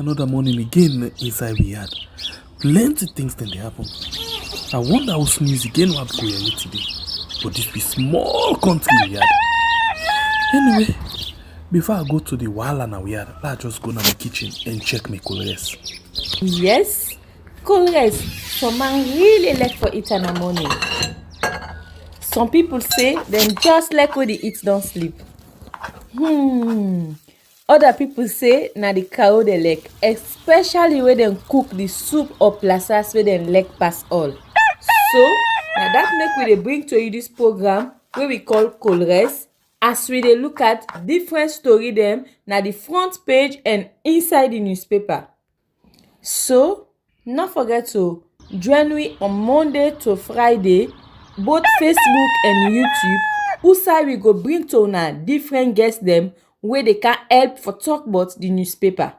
Another morning again inside Riyadh. Plenty things then they happen. I wonder how news again what go here today. But this be small country Riyadh. Anyway, before I go to the wahala na Riyadh, let's just go to my kitchen and check my colors. Yes, colors. Some man really like for eat in the morning. Some people say them just like when they eat don't sleep. Other people say na the cow they like, especially when they cook the soup or plasas where they like pass all. So now that make we dey bring to you this program wey we call Colres, as we dey look at different story dem na the front page and inside the newspaper. So no forget to join we on Monday to Friday, both Facebook and YouTube, who we go bring to una different guests dem wey dey can help for talk about the newspaper.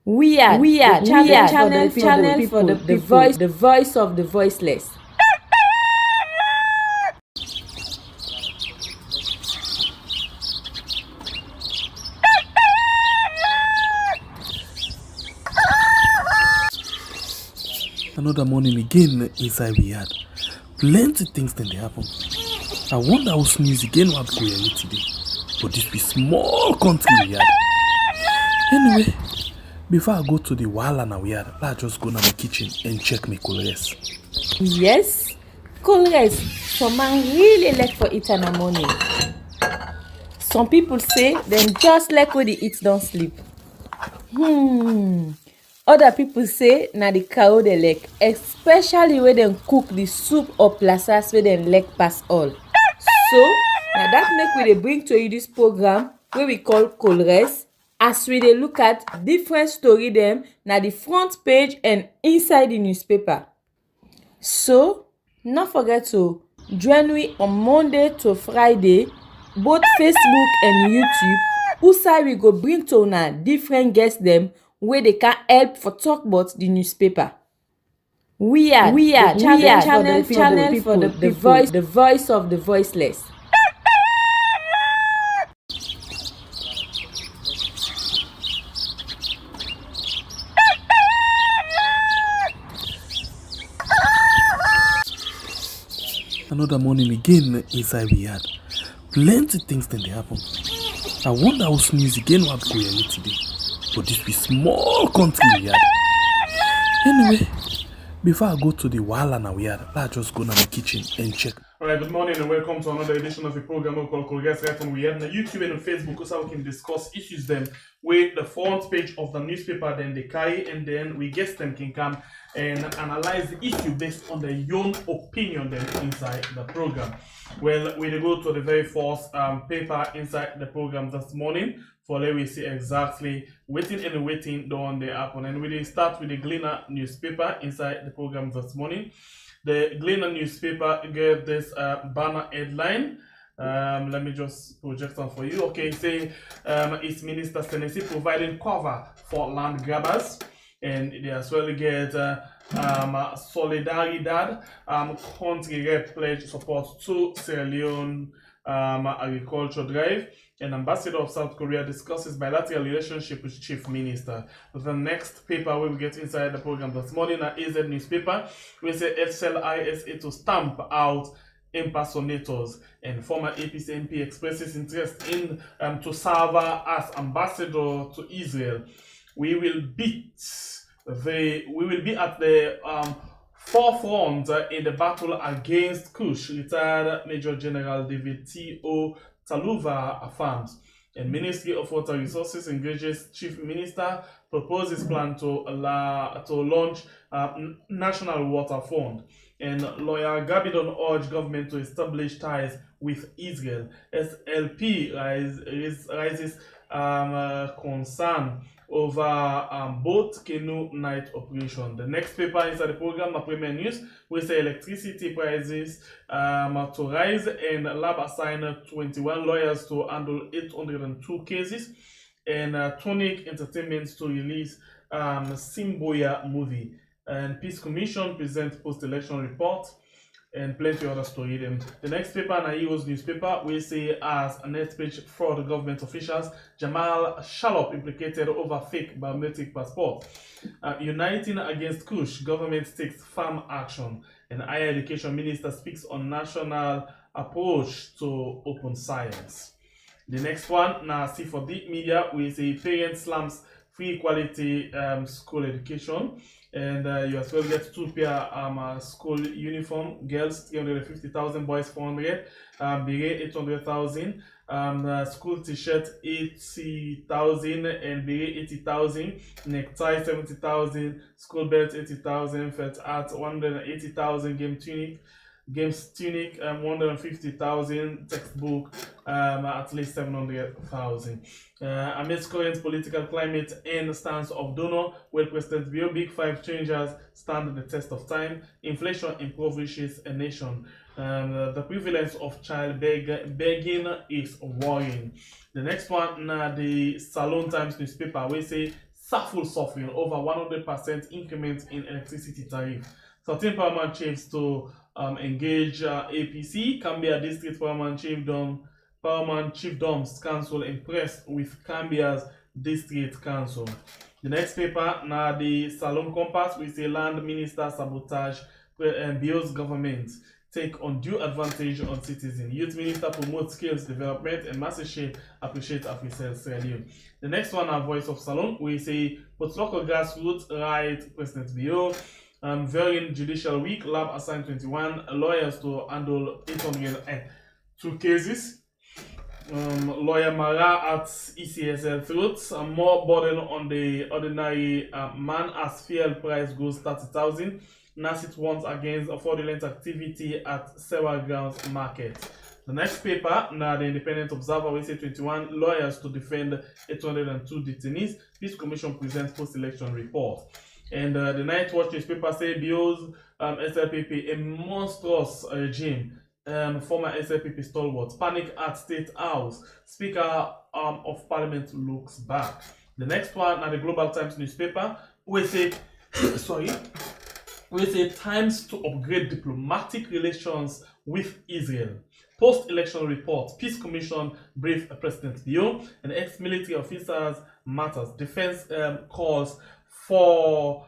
We are channel for the people, the voice of the voiceless. Another morning again inside Riyadh. Plenty things then they happen. I wonder how news again what go here today. But this be small country Riyadh. Anyway, before I go to the wahala na Riyadh, let's just go to my kitchen and check my colors. Yes, colors. Some man really like for eat in the morning. Some people say them just like when they eat don't sleep. Other people say na the cow they like, especially when they cook the soup or plasas where they like pass all. So now that make we dey bring to you this program wey we call Colres, as we dey look at different story dem na the front page and inside the newspaper. So no forget to join we on Monday to Friday, both Facebook and YouTube, who we go bring to una different guests dem wey dey can help for talk about the newspaper. We are channel for the people, the voice of the voiceless. Another morning again inside Riyadh. Plenty things then they happen. I wonder how news again what go here today. But this be small country Riyadh. Anyway, before I go to the wahala na Riyadh, let's just go to my kitchen and check. Alright, good morning and welcome to another edition of the program we call Colgas right on Riyadh. On YouTube and on Facebook, so we can discuss issues them with the front page of the newspaper, then they carry, and then we guess them can come and analyze the issue based on their own opinion then inside the program. Well, we go to the very first paper inside the program this morning for let we see exactly waiting down the happen. And we start with the Gleaner newspaper inside the program this morning. The Gleaner newspaper gave this banner headline. Let me just project on for you. Okay, say it's Minister Tennessee providing cover for land grabbers, and they as well get Solidaridad country rep pledge support to Sierra Leone agriculture drive, and Ambassador of South Korea discusses bilateral relationship with Chief Minister. The next paper we will get inside the program this morning, AZ newspaper, we say SLISA to stamp out impersonators, and former APC MP expresses interest in to serve as ambassador to Israel. We will be at the forefront in the battle against Kush, retired Major General David T.O. Taluva affirms. And Ministry of Water Resources engages Chief Minister, proposes plan to launch National Water Fund. And lawyer Gabidon urged government to establish ties with Israel. SLP raises concern over both canoe night operation. The next paper inside the program, the Premier News, we say electricity prices to rise, and lab assigned 21 lawyers to handle 802 cases, and Tonic Entertainment to release Simboya movie. And Peace Commission presents post-election report. and plenty other story them. The next paper na Heroes newspaper we say as a net page fraud government officials, Jamal Shalop implicated over fake biometric passport. Uniting against Kush, government takes firm action, and higher education minister speaks on national approach to open science. The next one now see for deep media we say parent slams free quality school education, and you as well get 2 pair school uniform, girls 350,000, boys 400, beret 800,000, school t-shirt 80,000 and beret 80,000, necktie 70,000, school belt 80,000, felt hat 180,000, games tunic 150,000, textbook at least 700,000. Amidst current political climate and stance of donor, well President Bio Big Five changes stand the test of time. Inflation impoverishes a nation. The prevalence of child begging is worrying. The next one, the Salon Times newspaper, we say Saful suffering over 100% increment in electricity tariff. 13 paramount chiefs to engage APC. Cambia District Paramount Chiefdoms Council impressed with Cambia's District Council. The next paper, now the Salon Compass, we say land minister sabotage Bio's government take undue advantage on citizens. Youth minister promotes skills development, and Massachet appreciate Africell Sierra Leone. The next one, our voice of Salon, we say put local grassroots right President Bio. Varying judicial week, lab assigned 21 lawyers to handle 802 cases. Lawyer Mara at ECSL throats, more burden on the ordinary man as fuel price goes 30,000. NASIT warns against fraudulent activity at several grounds market. The next paper, now the Independent Observer, we say 21 lawyers to defend 802 detainees. Peace Commission presents post-election report. And the Night Watch newspaper say Bio's SLPP a monstrous regime. Former SLPP stalwart panic at State House. Speaker of Parliament looks back. The next one, now the Global Times newspaper, we say we say times to upgrade diplomatic relations with Israel. Post-election report, Peace Commission brief President Bio, and ex-military officers matters. Defense calls for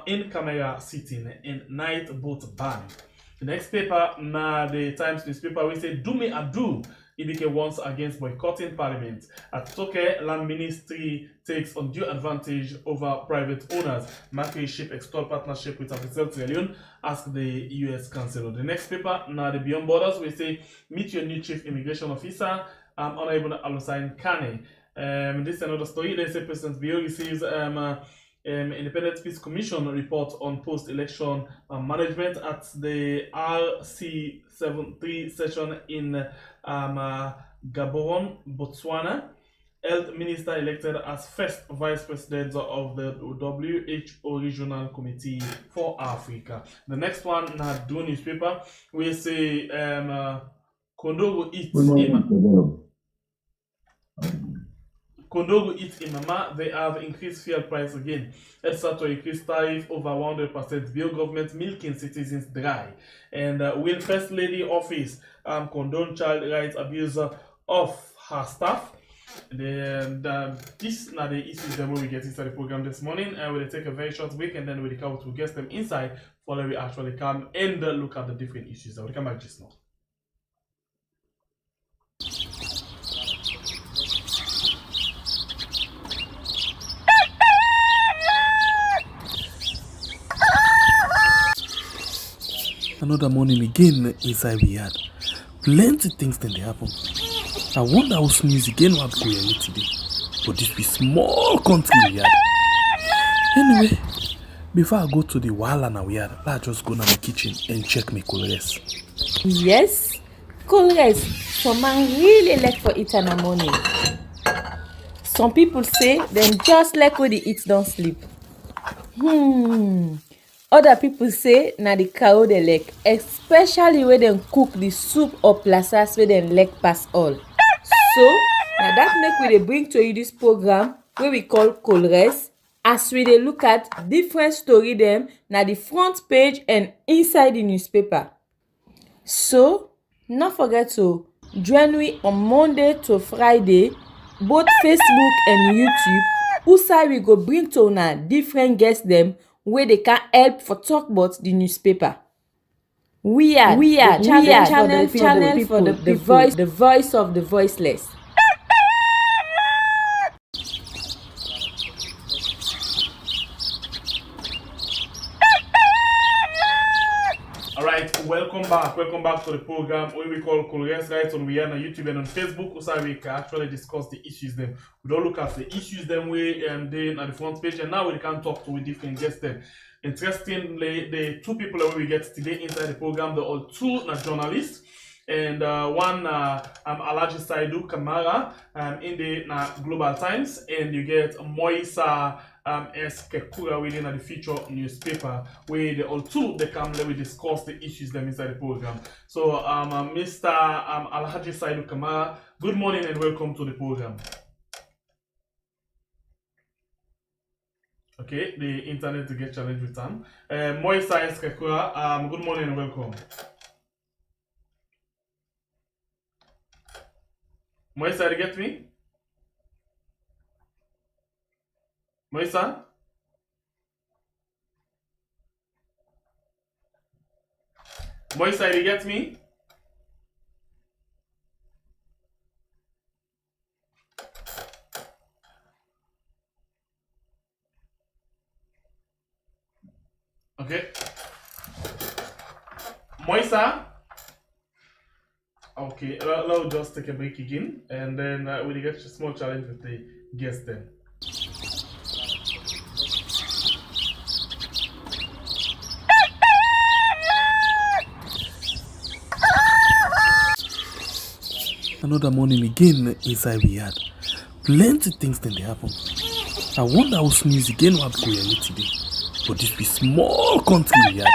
in-camera sitting and night boat ban. The next paper, the Times newspaper, we say do me ado. Ibike once against boycotting parliament. At Toke, land ministry takes undue advantage over private owners. Macri ship extol partnership with Africell Sierra Leone, ask the US Chancellor. The next paper, the Beyond Borders, we say meet your new chief immigration officer, Honorable Alusain Kane. This is another story. They say President Bio receives Independent Peace Commission report on post-election management at the RC73 session in Gaborone, Botswana. Health Minister elected as first Vice President of the WHO Regional Committee for Africa. The next one, do newspaper, we say Kondogo eats Imama, they have increased fuel price again. It's set to increase tariff over 100%. Bill government milking citizens dry. And will First Lady office condone child rights abuse of her staff? These are the issues that we get inside the program this morning. We'll take a very short break, and then we'll come to guess them inside before we actually come and look at the different issues. We'll come back just now. Another morning again inside we had plenty things then they happen. I wonder how sneeze again what go here today. But this be small country we had. Anyway, before I go to the wahala we had, let's just go to my kitchen and check my colors. Yes, colors. Some man really like for eat in the morning. Some people say them just like when they eat don't sleep. Other people say na the cow they like, especially when they cook the soup or plasas where they like pass all. So now that make we dey bring to you this program where we call Colres, as we dey look at different story them na the front page and inside the newspaper. So, not forget to join me on Monday to Friday, both Facebook and YouTube, who we go bring to una different guests them where they can help for talk about the newspaper. We are channel for the the voice of the voiceless. Alright, welcome back to the program where we call Colores right on we are on YouTube and on Facebook. So we can actually discuss the issues them. We don't look at the issues them way and then at the front page, and now we can talk to different guests them. Interestingly, the two people that we get today inside the program, they're all two journalists. And one Alhaji Saidu Kamara in the Global Times, and you get Moisa Kekura within the feature newspaper, where they all two they come let we discuss the issues them inside the program. So Mr. Alhaji Saidu Kamara, good morning and welcome to the program. Okay, the internet to get challenged with time. Moisa Kekura, good morning and welcome. Moisa, you get me? Moisa? Moisa, you get me? Okay. Moisa? Okay, I'll just take a break again, and then we'll get a small challenge with the guest then. Another morning again inside we had plenty things then they happen. I wonder how sneeze again what go here today. But this be small country we had.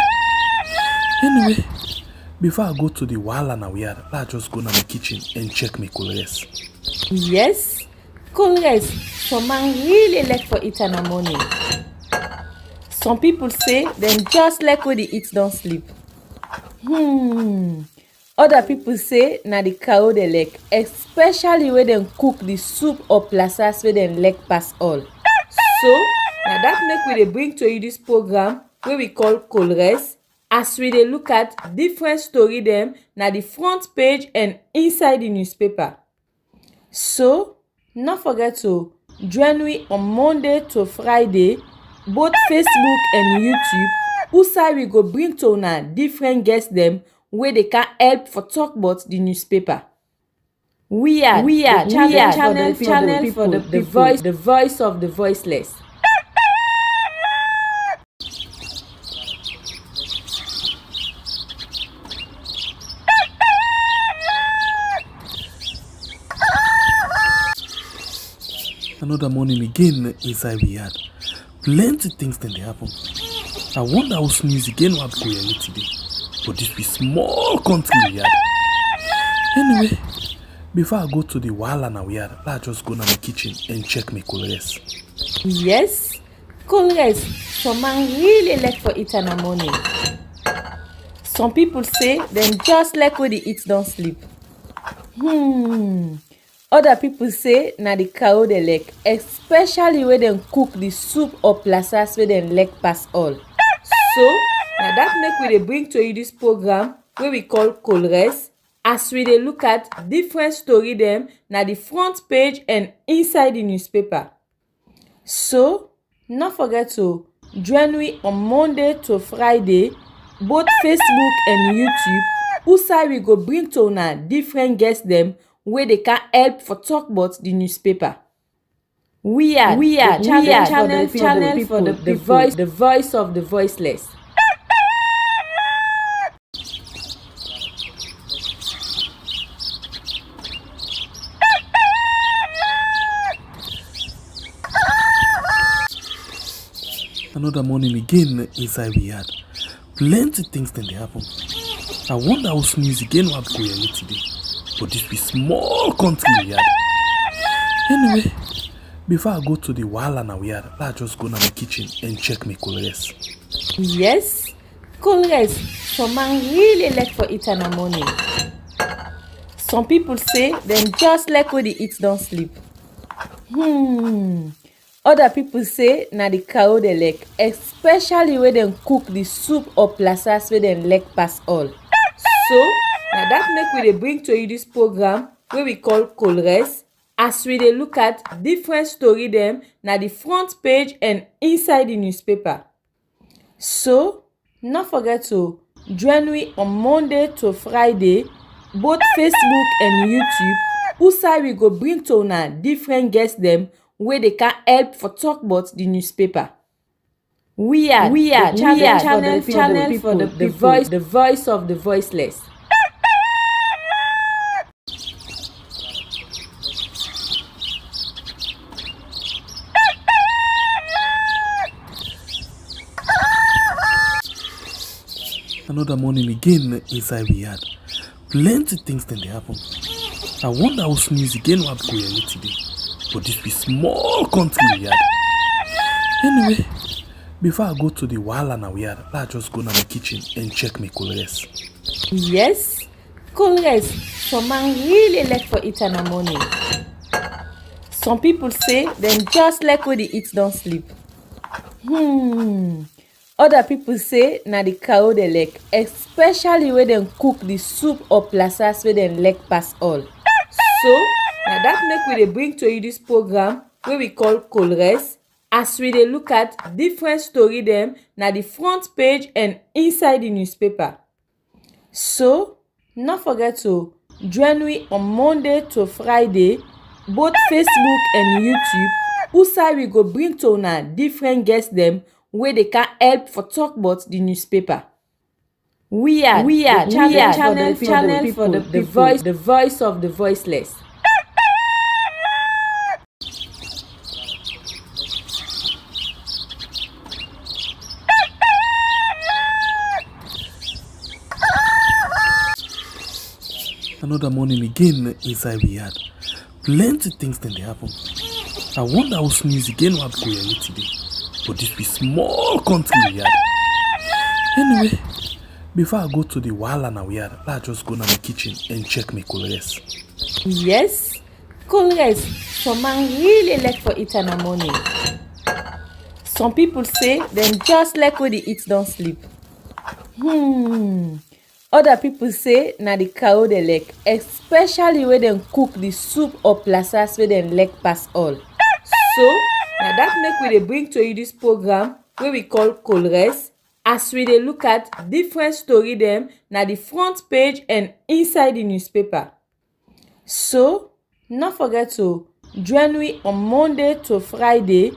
Anyway, before I go to the wahala now we had, let's just go to my kitchen and check my colors. Yes, colors. Some man really like for eat in the morning. Some people say them just like when they eat don't sleep. Other people say na the cow they like, especially when they cook the soup or plasas where they like pass all. So now that make we dey bring to you this program where we call Colores, as we dey look at different story them na the front page and inside the newspaper. So not forget to join me on Monday to Friday, both Facebook and YouTube, who we go bring to una different guests them where they can help for talk about the newspaper. We are channel for the voice of the voiceless. Another morning again inside we had plenty things then they happen. I wonder how sneeze again what go here today. But this be small country we had. Anyway, before I go to the wahala now we had, let's just go to my kitchen and check my colors. Yes, colors. Some man really like for eat in the morning. Some people say them just like when they eat don't sleep. Other people say na the cow they like, especially when they cook the soup or plasas where they like pass all. So now that make we dey bring to you this program where we call Colores, as we dey look at different story them na the front page and inside the newspaper. So not forget to join me on Monday to Friday, both Facebook and YouTube, who we go bring to una different guests them where they can help for talk about the newspaper. We are channel for the voice of the voiceless. Another morning again inside we had plenty things then they happen. I wonder how sneeze again what go here today. But this be small country we had. Anyway, before I go to the wahala now we had, let's just go to my kitchen and check my colors. Yes, colors. some man really like for eat in the morning. Some people say them just like when they eat don't sleep. Other people say na the cow they like, especially when them cook the soup or plasas where them like pass all. So now that make we dey bring to you this program wey we call Colres, as we dey look at different story dem na the front page and inside the newspaper. So no forget to join me on Monday to Friday, both Facebook and YouTube, outside we go bring to una different guests dem wey dey can help for talk about the newspaper. We are channel for the people, the voice of the voiceless. Another morning again inside we had plenty things then they happen. I wonder how news again what go here today. But this be small country we had. Anyway, before I go to the wahala now we had, I just go to my kitchen and check my colors. Yes, colors. Some man really like for eat in the morning. Some people say them just like when they eat don't sleep. Other people say na the cow they like, especially when them cook the soup or plasas where them like pass all. So now that make we dey bring to you this program wey we call Colres, as we dey look at different story dem na the front page and inside the newspaper. So no forget to join me on Monday to Friday, both Facebook and YouTube, outside we go bring to una different guests dem wey dey can help for talk about the newspaper. We are channel for the people, the voice of the voiceless. Another morning again inside we had plenty things then they happen. I wonder how news again what go here today. But this be small country we had. Anyway, before I go to the wahala now we had, I just go to my kitchen and check my colors. Yes, colors. Some man really like for eat in the morning. Some people say them just like when they eat don't sleep. Other people say na the cow they like, especially when them cook the soup or plasas where them like pass all. So now that make we dey bring to you this program wey we call Colres, as we dey look at different story dem na the front page and inside the newspaper. So no forget to join me on Monday to Friday,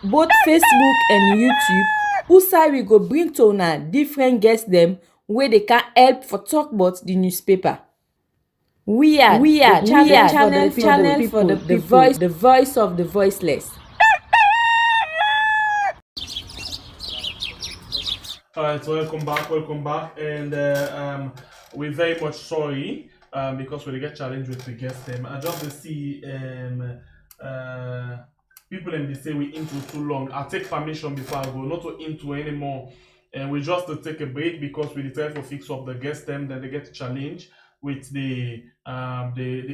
both Facebook and YouTube, outside we go bring to una different guests dem wey dey can help for talk about the newspaper. We are channel for the people, the voice of the voiceless. Alright, so welcome back, and we're very much sorry because we get challenged with the guest them. I just see people and they say we into too long. I'll take permission before I go, not to into anymore, and we just to take a break because we try to fix up the guest them, then they get challenged with the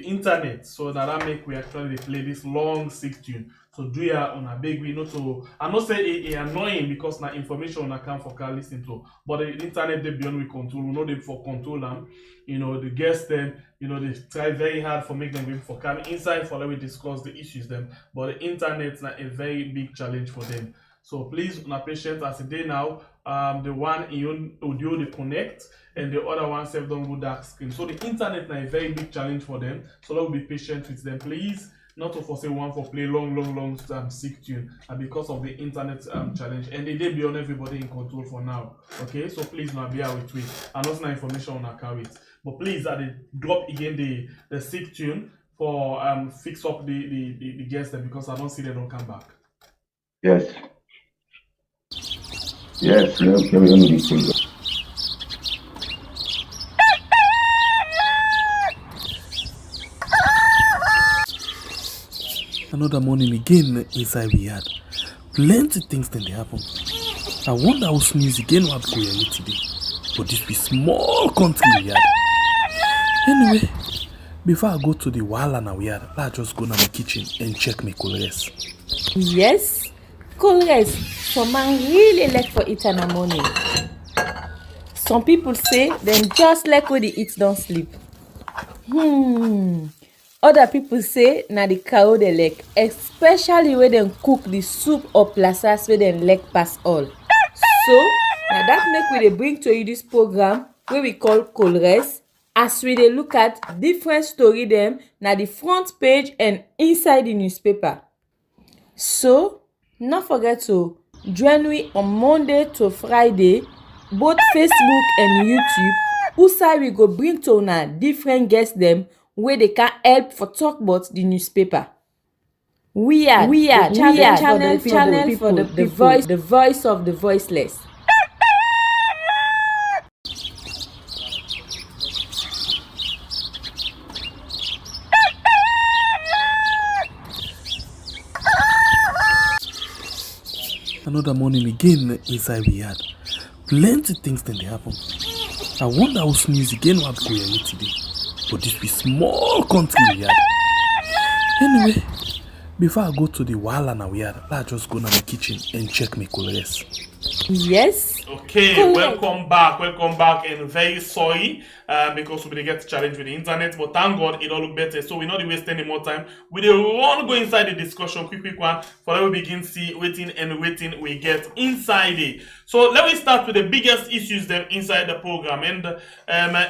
internet, so that make we actually play this long 6 tune. So do ya on a big we not to I not say it annoying because na information I can't for can listen to, but the internet they beyond we control, we know them for control them, the guests them, they try very hard for make them be for come inside for let we discuss the issues them, but the internet's not a very big challenge for them. So please na patient as a day now. The one in audio they connect and the other one self don't go dark screen. So the internet na a very big challenge for them. So let's be patient with them, please. Not to forsake one for play long sick tune, and because of the internet challenge, and they dey beyond everybody in control for now. Okay, so please now bear with me. And also information on account it. But please they drop again the sick tune for fix up the guests there because I don't see they don't come back. Yes. Yes, let me see. Another morning again inside we had plenty things then they happen. I wonder how news again what go here today. but this be small country we had. Anyway, before I go to the wahala na we had, let's just go to my kitchen and check my colors. Yes, colors. Some man really like for eat in the morning. Some people say them just like when they eat don't sleep. Other people say na the cow they like, especially when they cook the soup or plasas where they like pass all. So now that make we dey bring to you this program wey we call Colres, as we dey look at different story dem na the front page and inside the newspaper. So no forget to join me on Monday to Friday, both Facebook and YouTube, outside we go bring to una different guests dem wey dey can help for talk about the newspaper. We are channel for the people, the voice of the voiceless. Another morning again inside we had. Plenty things then they happen. I wonder how news again what go here today. But this be small country we had. Anyway, before I go to the wahala na we had, let's just go to my kitchen and check my colors. Yes. Okay, welcome back, and very sorry because we didn't get challenged with the internet, but thank God it all look better, so we not waste any more time. We don't want to go inside the discussion, quick one, for let we begin see waiting we get inside it. So let me start with the biggest issues then inside the program, and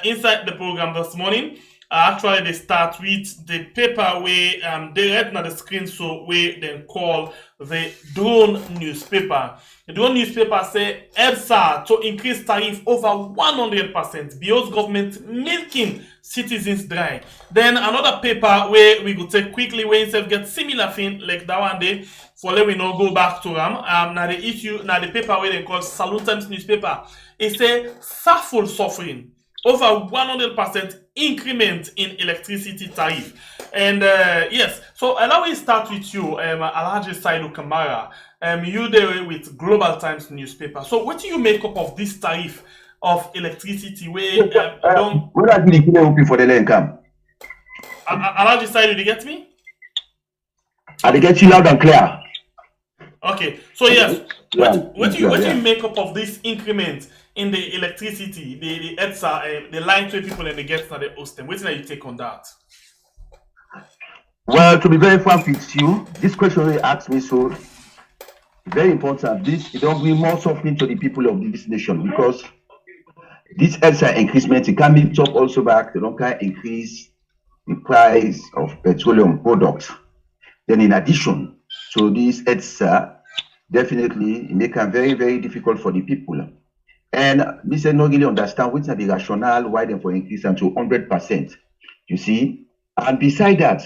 inside the program this morning. Actually, they start with the paper where they read on the screen, so we then call the drone newspaper. The drone newspaper say EBSA to increase tariff over 100%. BO's government milking citizens dry. Then another paper where we go take quickly where instead get similar thing like that one day. For let we not go back to them. Now the issue, now the paper where they call Salon Times newspaper. It say Saful suffering over 100% increment in electricity tariff. And yes, so allow me start with you, Alhaji Saidu Kamara. You there with Global Times newspaper. So what do you make up of this tariff of electricity where don't... What are you open for the income? Alhaji Saidu, you get me? I get you loud and clear. Okay, so yes, what do you make up of this increment in the electricity, the ETSA, the line to people and the gets that they host them? What do you take on that? Well, to be very frank with you, this question you asked me so very important. This it don't bring more suffering to the people of this nation because this ETSA increasement it can be top also back. They don't can increase the price of petroleum products. Then in addition to this ETSA, definitely make it very, very difficult for the people. And we say no really understand which are the rationale why they for increase them to 100%. You see, and beside that,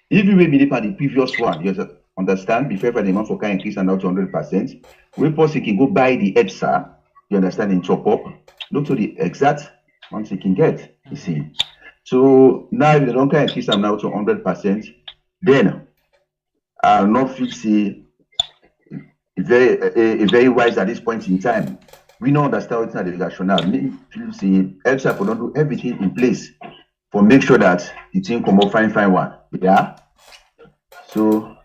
if you will believe on the previous one, you understand before the month for can increase and now to 100%, we possibly can go buy the EPSA, you understand, in top up, look to the exact ones you can get. You see, so now if they don't can increase them now to 100%, then I'll not feel say very wise at this point in time. We don't understand what's the rationale. Me feel say EPSA for don't do everything in place for make sure that the thing come up fine one. Yeah. So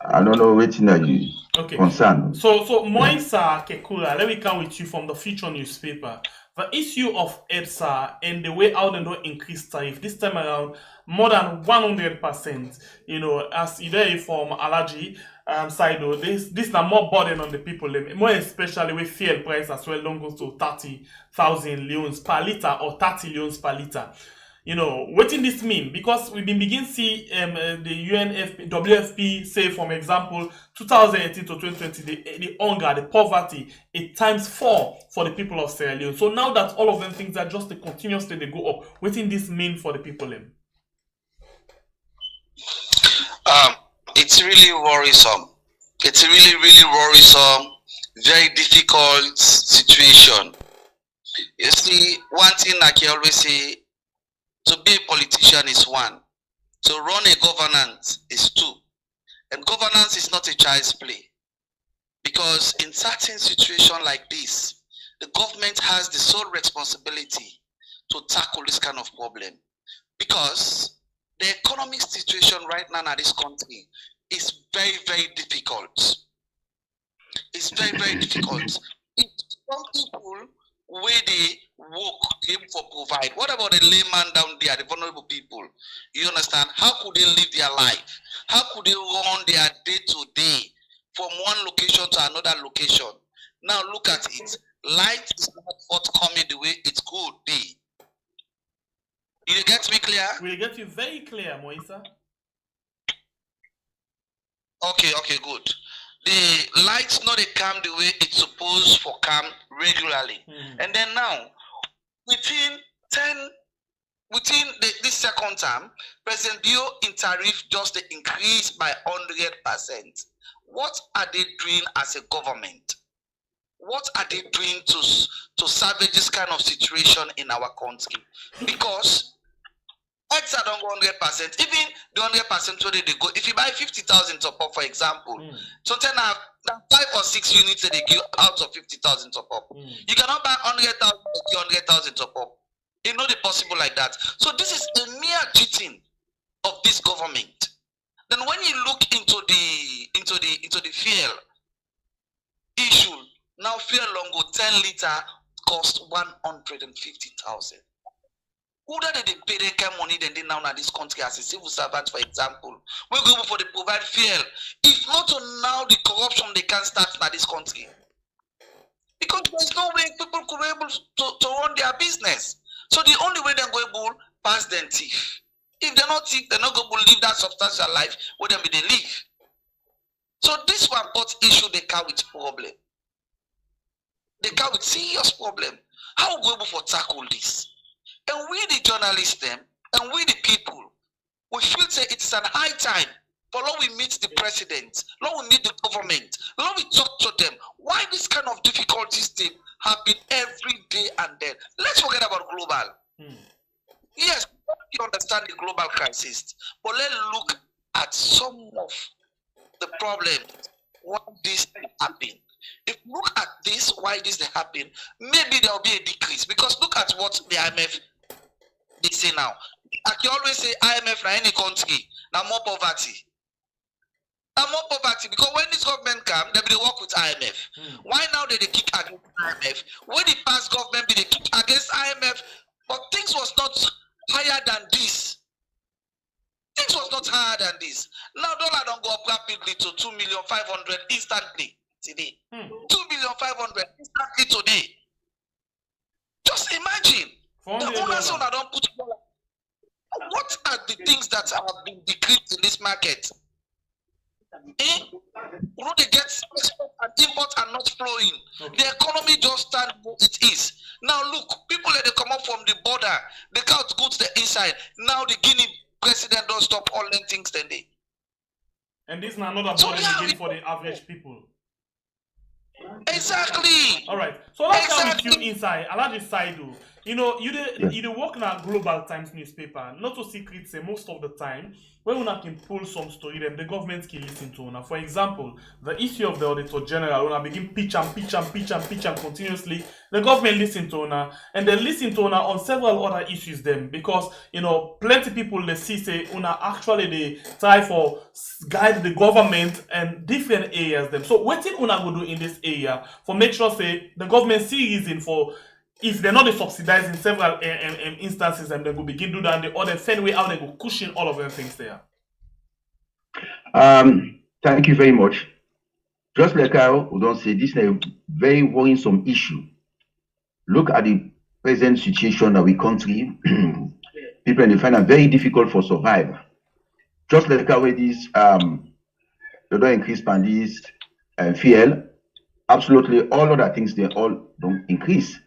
I don't know which are you concerned. So Moisa Kekula, let me come with you from the Future newspaper. The issue of EPSA and the way how they don't increase tariff this time around more than 100%. You know, as either from Alaji Saido, this is more burden on the people, more especially with fuel price as well, don't go to 30,000 leones per liter or 30 leones per liter. You know, what did this mean? Because we've been beginning to see the WFP say, for example, 2018 to 2020, the hunger, the poverty, it ×4 for the people of Sierra Leone. So now that all of them things are just continuously they go up, what did this mean for the people? It's really worrisome. It's really, really worrisome. Very difficult situation. You see, one thing like I always say, to be a politician is one. To run a governance is two. And governance is not a child's play. Because in certain situations like this, the government has the sole responsibility to tackle this kind of problem, because the economic situation right now in this country is very, very difficult. It's very, very difficult. If some people where they work able to provide, what about the layman down there, the vulnerable people? You understand? How could they live their life? How could they run their day to day from one location to another location? Now look at it. Light is not forthcoming the way it could be. You get me clear? We'll get you very clear, Moisa. Okay, good. The lights not they come the way it's supposed for come regularly. And then now, within this second term, President Bio in tariff just increased by 100%. What are they doing as a government? What are they doing to salvage this kind of situation in our country? Because X are don't go 100%. Even the 100% where they go, if you buy 50,000 top up, for example, so then now 5 or 6 units that they give out of 50,000 top up. You cannot buy 100,000 top up. It's not possible like that. So this is a mere cheating of this government. Then when you look into the fuel issue, now fuel longo 10 liter cost 150,000. Who do they pay their kind money than they now in this country as a civil servant, for example? We go for the provide fuel. If not to now the corruption they can start in this country. Because there's no way people could be able to run their business. So the only way they're going to pass them thief. If they're not thief, they're not going to live that substantial life where they live. So this one but issue they come with problem. They come with serious problem. How we go able to tackle this? And we the journalists them, and we the people, we feel say it's an high time for Lord we meet the president, Lord we meet the government, Lord we talk to them. Why this kind of difficulties they happen every day and then? Let's forget about global. Yes, you understand the global crisis, but let's look at some of the problems why this happen. If you look at this, why this happen, maybe there will be a decrease. Because look at what the IMF they say now. I can always say IMF in any country, now more poverty. Now more poverty, because when this government come, they will work with IMF. Why now they kick against IMF? When the past government they kick against IMF, but things was not higher than this. Things was not higher than this. Now dollar don't go up rapidly to 2,500,000 instantly today. 2,500,000 instantly today. Just imagine. The owners on don't put. What are the things that have been decreased in this market? You know they get export and import are not flowing. The economy just stand where it is. Now look, people that they come up from the border, they can't go to the inside. Now the Guinea president don't stop all them things then they. And this is another burden again for the average people. Exactly. All right. So let's start with you inside. I like this side though. You know, you work in a Global Times newspaper. Not to secret, say most of the time, when una can pull some story, then the government can listen to una. For example, the issue of the Auditor General, una begin pitch and continuously, the government listen to una, and they listen to una on several other issues them, because, you know, plenty people they see say una actually they try for guide the government and different areas them. So what thing una go do in this area for make sure say the government see reason for if they're not subsidized in several instances and they will begin to do that, and the other find way out they go cushion all of them things there. Thank you very much. Just like I would don't say, this is a very worrisome issue. Look at the present situation that we country. People they find it very difficult for survive. Just like how this they don't increase pandis and fuel. Absolutely all other things they all don't increase.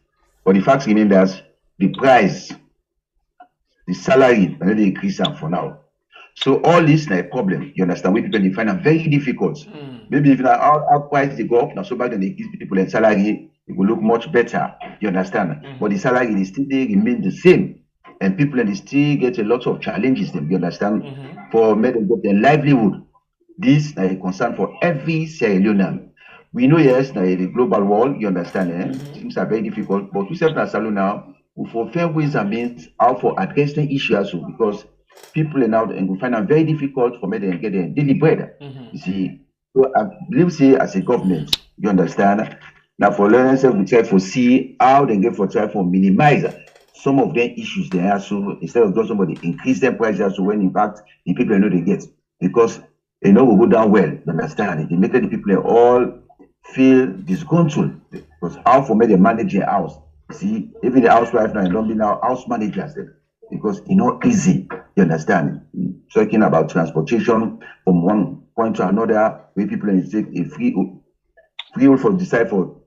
But the fact remains that the price, the salary, and they increase them for now. So all this is a problem. You understand? We people they find it very difficult. Maybe if our price they go up, now so back then they give people a salary, it will look much better. You understand? But the salary is still they remain the same, and people they still get a lot of challenges. Them you understand? For make them get their livelihood. This is a concern for every Sierra Leonean. We know, yes, now the global world, you understand, things are very difficult, but we self Salon now, we for fair ways and means how for addressing issues because people are now and we find it very difficult for me to get their daily bread. You see, so I believe say as a government, you understand. Now for learners, we try to see how they get for try for minimize some of their issues they have. So instead of just somebody increase their prices, so when in fact the people know they get because they know will go down well. You understand? They make the people all feel disgruntled because how for me they manage their house. See, even the housewife now don't be now house managers then because it's not easy. You understand? Talking about transportation from one point to another, where people take a free for decide for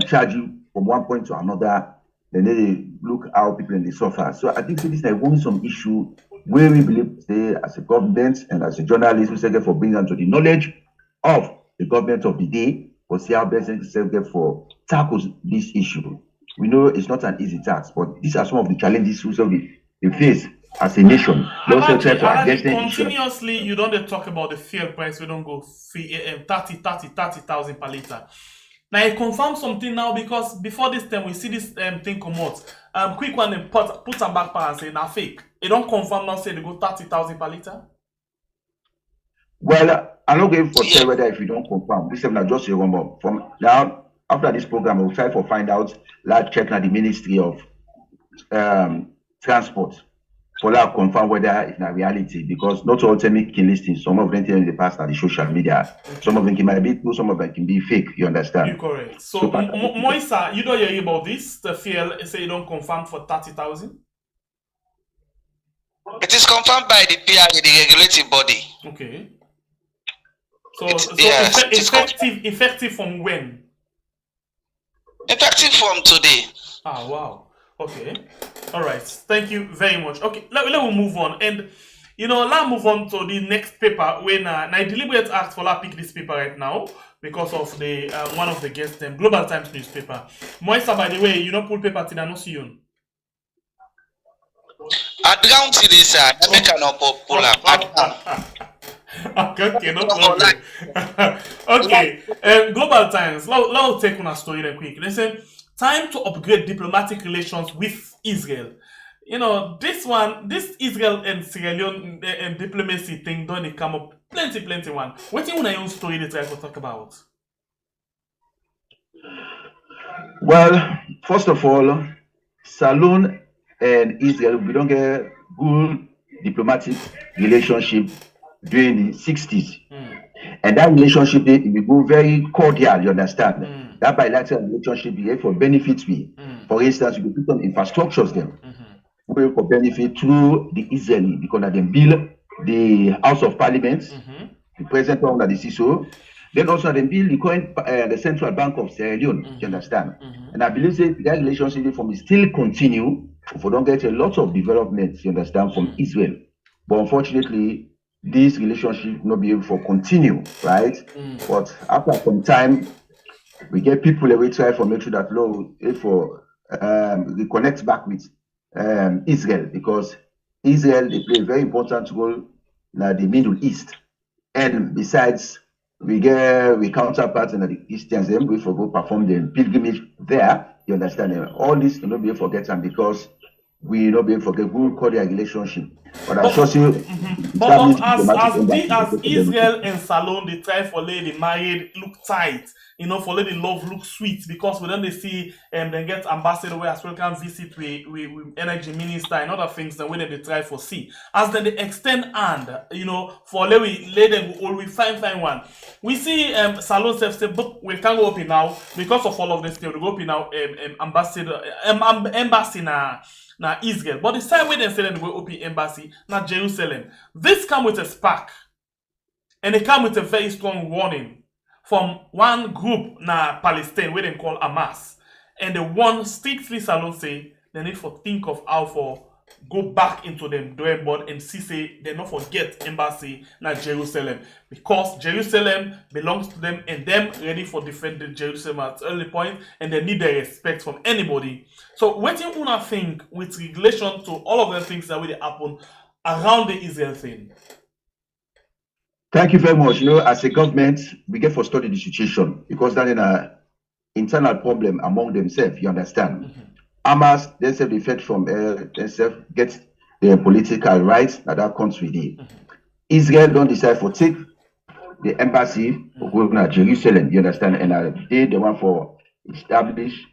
charge you from one point to another. Then they look how people in the suffer. So I think this is one some issue where we believe say as a government and as a journalist, we say for bringing them to the knowledge of the government of the day, or see how best for tackles this issue. We know it's not an easy task, but these are some of the challenges we face as a nation. Continuously, you don't talk about the fuel price. We don't go 30,000 per liter. Now I confirm something now because before this time we see this thing come out. Quick one and put some back power and say now fake. It don't confirm now say they go 30,000 per liter. Well, I'm not going for tell whether if you don't confirm. This is not just a rumor. From now after this program, we'll try to find out. Let's check now the Ministry of Transport for that confirm whether it's a reality because not all making listings. Some of them in the past are the social media. Some of them might be true, some of them can be fake. You understand? You're correct. So, Moisa, you don't hear about this? The fuel say you don't confirm for 30,000. It is confirmed by the PRA, the regulative body. Okay. Effective from when? Effective from today. Ah, wow. Okay. All right. Thank you very much. Okay, let me move on. And, let's move on to the next paper when I deliberate act for pick this paper right now because of the one of the guests, Global Times newspaper. Moisa, by the way, pull paper till I no see you. I don't see this, I cannot pull up. Okay, no problem. Okay, Global Times. Let's take on a story real quick. They say, time to upgrade diplomatic relations with Israel. This Israel and Sierra Leone diplomacy thing don't come up plenty one. What do you want your story they try to talk about? Well, first of all, Salon and Israel, we don't get good diplomatic relationship during the 60s. And that relationship will go very cordial, you understand? That bilateral relationship is for benefits. For instance, we put on infrastructures them. We for benefit through the Israeli because they build the House of Parliament, the present one that the CISO. Then also they build the Central Bank of Sierra Leone, you understand? And I believe that relationship from still continue if we don't get a lot of developments, you understand, from Israel. But unfortunately, this relationship not be able to continue, right? But after some time, we get people that we try for make sure that we connect back with Israel because Israel they play a very important role in the Middle East. And besides, we counterparts in the Christians, them we go perform the pilgrimage there. You understand? All this will not be able to forget them because we not be able to forget good cordial relationship. But I trust you. As Israel and Salon they try for lady married look tight, for lady love look sweet because when they see they get ambassador where as well can visit with energy minister and other things the way they try for see. As then they extend hand, for let them always find one. We see Salon self say, but we can't go up in now because of all of this thing. We go up in now embassy now Israel. But the same way they say they go open embassy now Jerusalem. This come with a spark. And they come with a very strong warning from one group na Palestine where they call Hamas. And the one strictly Salon say they need to think of how for go back into them dwelling board and see say they not forget embassy na Jerusalem because Jerusalem belongs to them and them ready for defending Jerusalem at early point and they need their respect from anybody. So what do you wanna think with relation to all of the things that will happen around the Israel thing? Thank you very much. You know, as a government, we get for study the situation because that is an internal problem among themselves. You understand? Hamas themselves they fed from themselves get their political rights that comes with it. Israel don't decide for take the embassy for going to Jerusalem. You understand? And they the one for establish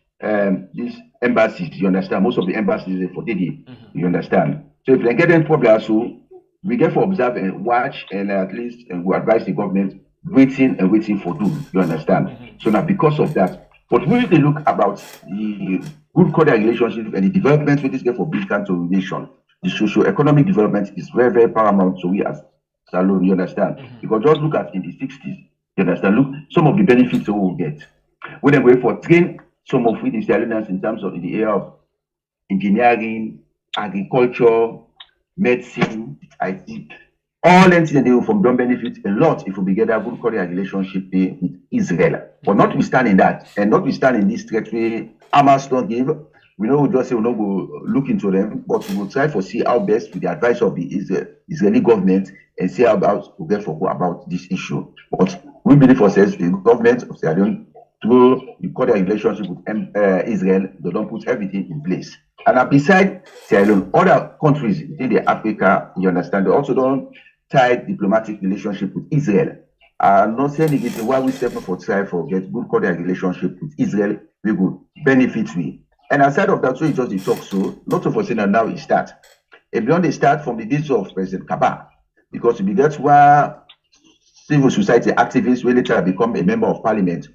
these embassies. You understand? Most of the embassies are for DD. You understand? So if they get any problem, so we get for observe and watch and at least and we advise the government waiting and waiting for do. You understand? So now because of that, but we really look about the good cordial relationship and the development with this get for big country nation. The socio-economic development is very, very paramount to we as Salon, you understand? Because just look at in the 60s, you understand? Look, some of the benefits we will get. When they go for train, some of it is elements in terms of the area of engineering, agriculture, medicine, IT. All things they will from don't benefit a lot if we begin a good cordial relationship with Israel. But notwithstanding that, and notwithstanding this threat we Hamas don't give, we know we just say we not go look into them, but we will try to see how best with the advice of the Israeli government and see how about to get for about this issue. But we believe ourselves the government of Sierra Leone through the cordial relationship with Israel, they don't put everything in place. And besides Sierra Leone, other countries in the Africa, you understand, they also don't tie diplomatic relationship with Israel. I'm not saying it is why we step for try for get good cordial relationship with Israel, we would benefit we. And aside of that, so it's just the talk. So not of us saying that now it start. And beyond the start from the days of President Kaba, because we get where civil society activists will later become a member of parliament.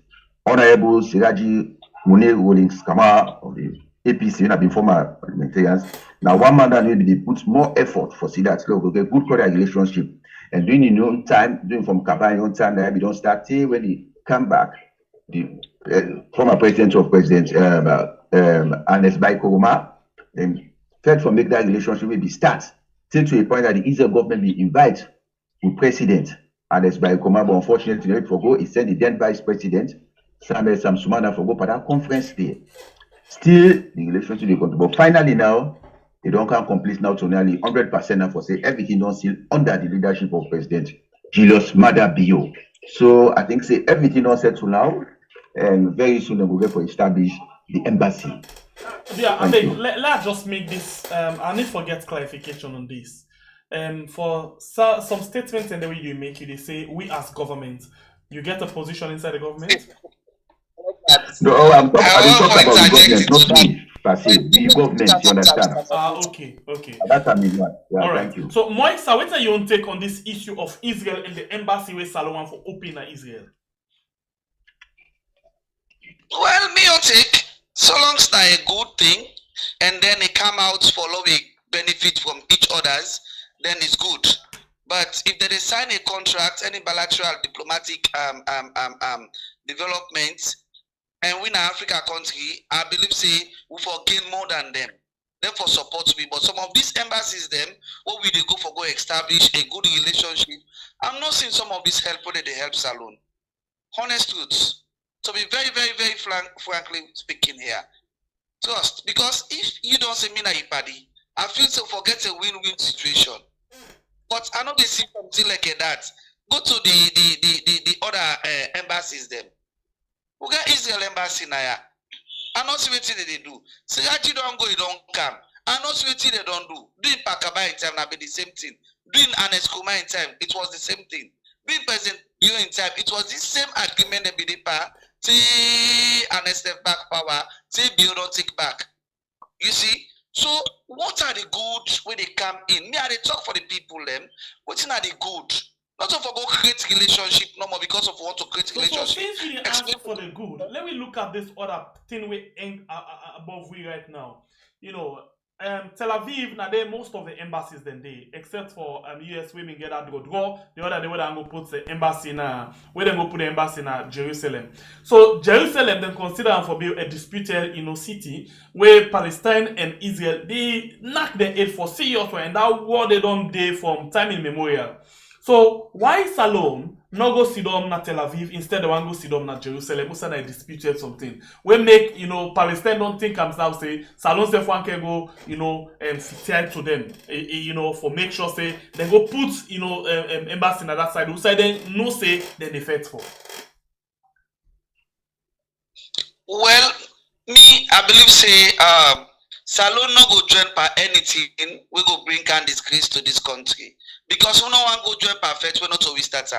Honorable Siraji Munir Rawlings Kama of the APC, and have been former parliamentarians. Now, one man that maybe they put more effort for see that we'll get good cordial relationship. And doing in your own time, doing from Kaba in your own time, that we don't start till when he come back, the former president of President Anes Baikoroma, then fed from make that relationship will be start till to a point that the Israel government will invite the president Anes Baikoroma, but unfortunately, for go, he sent the then vice president Samuel Samsumana for go for that conference there. Still, the relationship they continue, but finally now, they don't come complete now to nearly 100% now for say everything don't still under the leadership of President Julius Maada Bio. So I think say everything don't settle now, and very soon they will get for establish the embassy. Yeah, I think let's just make this. I need to get clarification on this. For some statements and the way you make it, they say we as government, you get a position inside the government. No, I'm talking about the government, not me. The government, you understand? Okay. That's a mean one. Yeah, all right. Thank you. So, Moise, what's your own take on this issue of Israel and the embassy with Salomon for opening Israel? Well, me on take, so long as a good thing, and then they come out for we benefit from each others, then it's good. But if they sign a contract, any bilateral diplomatic development, and we in Africa country, I believe say we for gain more than them. Therefore support me. But some of these embassies them, what will they go for go establish a good relationship? I'm not seeing some of this help whether they help Salon. Honest truths. To be very, very, very frankly speaking here. Trust. Because if you don't say me na party, I feel so forget a win-win situation. But I know they see something like that. Go to the other embassies them. We got Israel embassy now. I not see what they do. Siraji don't go, you don't come. I not see what they don't do. Doing Pakaba in time, be the same thing. Doing Aneskuma in time, it was the same thing. Doing President you in time, it was the same agreement that be the power. See Anestef back power. See Bill don't take back. You see? So what are the good when they come in? Me are they talk for the people them. What are the good? Not of go create relationship no more because of want to create relationship. So since we ask for the good, let me look at this other thing we end above we right now. You know, Tel Aviv now they most of the embassies then they except for US women get that go draw the other day where they go put the embassy now where they go put the embassy now Jerusalem. So Jerusalem then consider them for be a disputed city where Palestine and Israel they knock the aid for serious and that war they don't day from time immemorial. So why Salome no go sit down na Tel Aviv instead of one go sit down na Jerusalem? Who said I disputed something? We make Palestine don't think I'm now say Salome say one can go fit to them for make sure say they go put embassy on that side. Who say then no say then they faithful. Well, me, I believe say Salon no go join by anything. We go bring can disgrace to this country because we no one go join perfect. We not always start.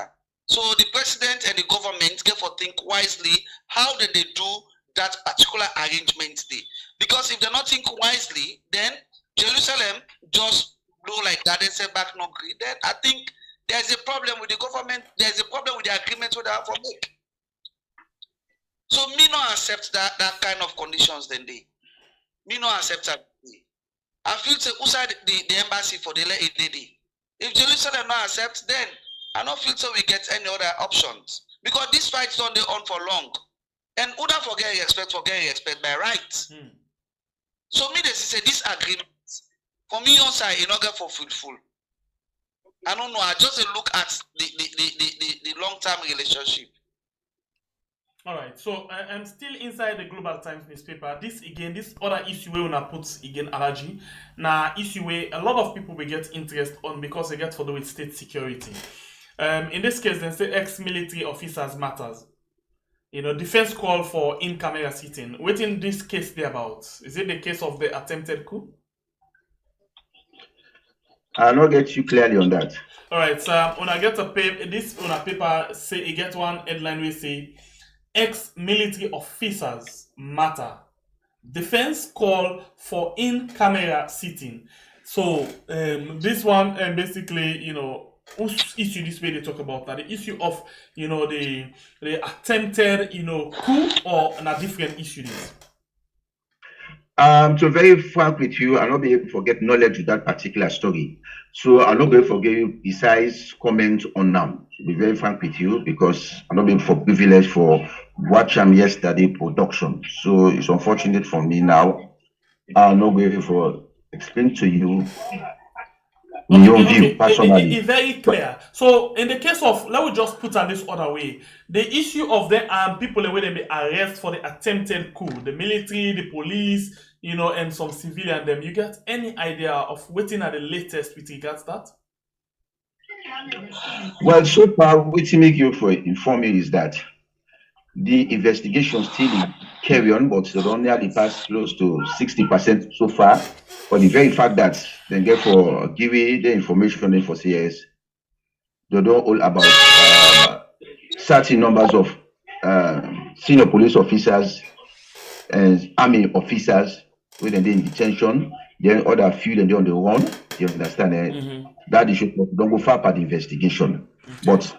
So the president and the government get for think wisely how did they do that particular arrangement day. Because if they not think wisely, then Jerusalem just do like that and say back no agree. Then I think there's a problem with the government. There's a problem with the agreement with our make. So me not accept that kind of conditions then they. Me not accept that. I feel say outside the embassy for the lady. If Jerusalem not accept, then I don't feel so we get any other options. Because this fight's on the on for long. And who don't forget respect by right. So me they say this agreement for me also I not get for fruitful. I don't know. I just look at the long-term relationship. All right, so I'm still inside the Global Times newspaper. This other issue where una put again allergy. Now issue where a lot of people will get interest on because they get to do with state security. In this case, they say ex-military officers matters. Defense call for in-camera sitting. What in this case they about? Is it the case of the attempted coup? I'll not get you clearly on that. All right, so when I get a paper, paper say you get one headline we say ex-military officers matter. Defense call for in-camera sitting. So this one basically, whose issue this way they talk about that the issue of the attempted coup or a different issue this. To be very frank with you, I'll not be able to forget knowledge of that particular story. So I'll not be able to forget you besides comment on them. To be very frank with you, because I'm not being for privilege for watching yesterday production. So it's unfortunate for me now. I'll not be able to explain to you your view personally. It's very clear. So in the case of, let me just put on this other way, the issue of the people the way they be arrested for the attempted coup, the military, the police, and some civilian them. You get any idea of waiting at the latest with regards to that? Well, so far, what make you for inform you is that the investigation still carry on, but they only pass close to 60% so far. For the very fact that they get for giving the information for CS, they don't all about certain numbers of senior police officers and army officers when they're in detention, then other few then they're on the run. You understand? That issue don't go far past the investigation. But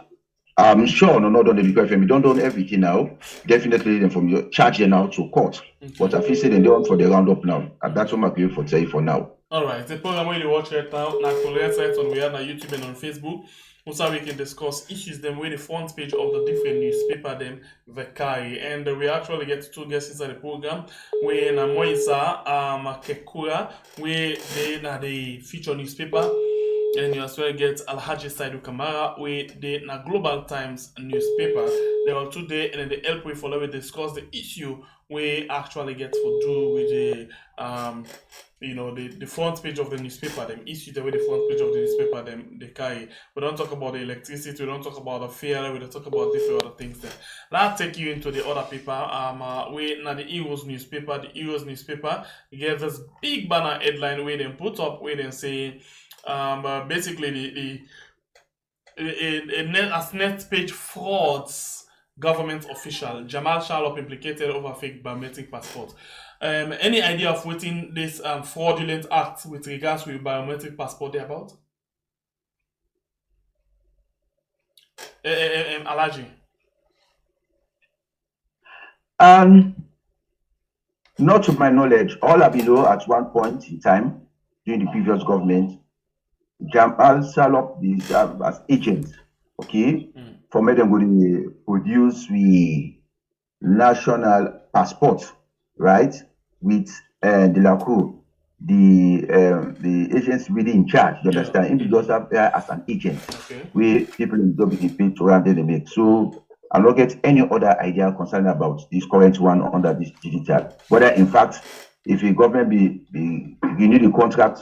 I'm sure no don't because we don't do everything now. Definitely then from your charge them now to court. But I feel say they don't for the roundup now. And that's what I'm going for say for now. Alright, the program where you watch right now, na website on we are on YouTube and on Facebook. Also we can discuss issues them where the front page of the different newspaper them the carry. And we actually get two guests inside the program. We na Moisa Kekura, where they na the feature newspaper. And you as well get Alhaji Saidu Kamara, where they na Global Times newspaper. They are today and then they help we follow we discuss the issue we actually get to do with the front page of the newspaper, them issue the way the front page of the newspaper them they carry. We don't talk about the electricity, we don't talk about the fuel, we don't talk about different other things there. Now take you into the other paper. We now the Heroes newspaper. The Heroes newspaper gave this big banner headline where they put up where they say basically as net page frauds government official Jamal Sharlop implicated over fake biometric passport. Any idea of what in this fraudulent act with regards to biometric passport they about? Alaji. Not to my knowledge, all I know at one point in time during the previous government, Jamal Sharlop is as agent, okay, for me them going to produce the national passport, right, with the Lacour. the agents really in charge. You understand? Yeah. If you just have as an agent, Okay. where people in job be paid to run the make. So I don't get any other idea concerning about this current one under this digital. Whether in fact, if a government be you need a contract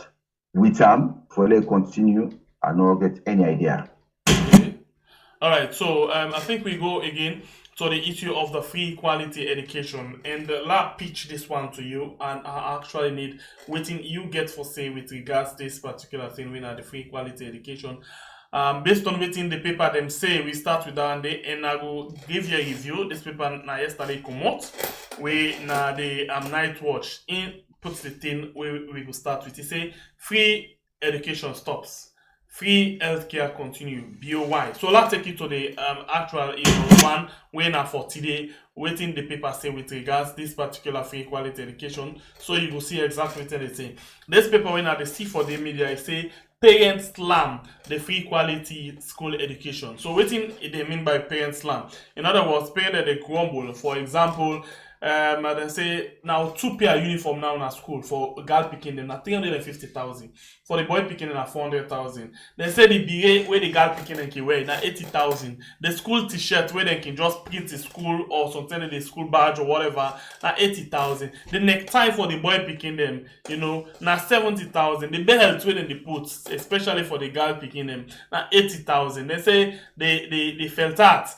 with them for they continue, I don't get any idea. Okay. All right. So I think we go again to the issue of the free quality education, and la pitch this one to you, and I actually need waiting you get for say with regards to this particular thing when the free quality education. Based on waiting the paper them say, we start with that and I will give you a review. This paper na yesterday come out. We na the night watch in puts the thing we will start with. It say free education stops. Free healthcare continue. BOY. So let's take you to the actual one when for today waiting the paper say with regards this particular free quality education. So you will see exactly what they say. This paper when they see for the media, it say parents slam the free quality school education. So what they mean by parents slam? In other words, parents they grumble. For example, they say now 2 pair uniform now in a school for girl picking them na 350,000. For the boy picking them na 400,000. They say the beret where the girl picking them can wear na 80,000. The school t-shirt where they can just print the school or something the school badge or whatever na 80,000. The necktie for the boy picking them, na 70,000. The belt where they put, especially for the girl picking them, na 80,000. They say the felt art,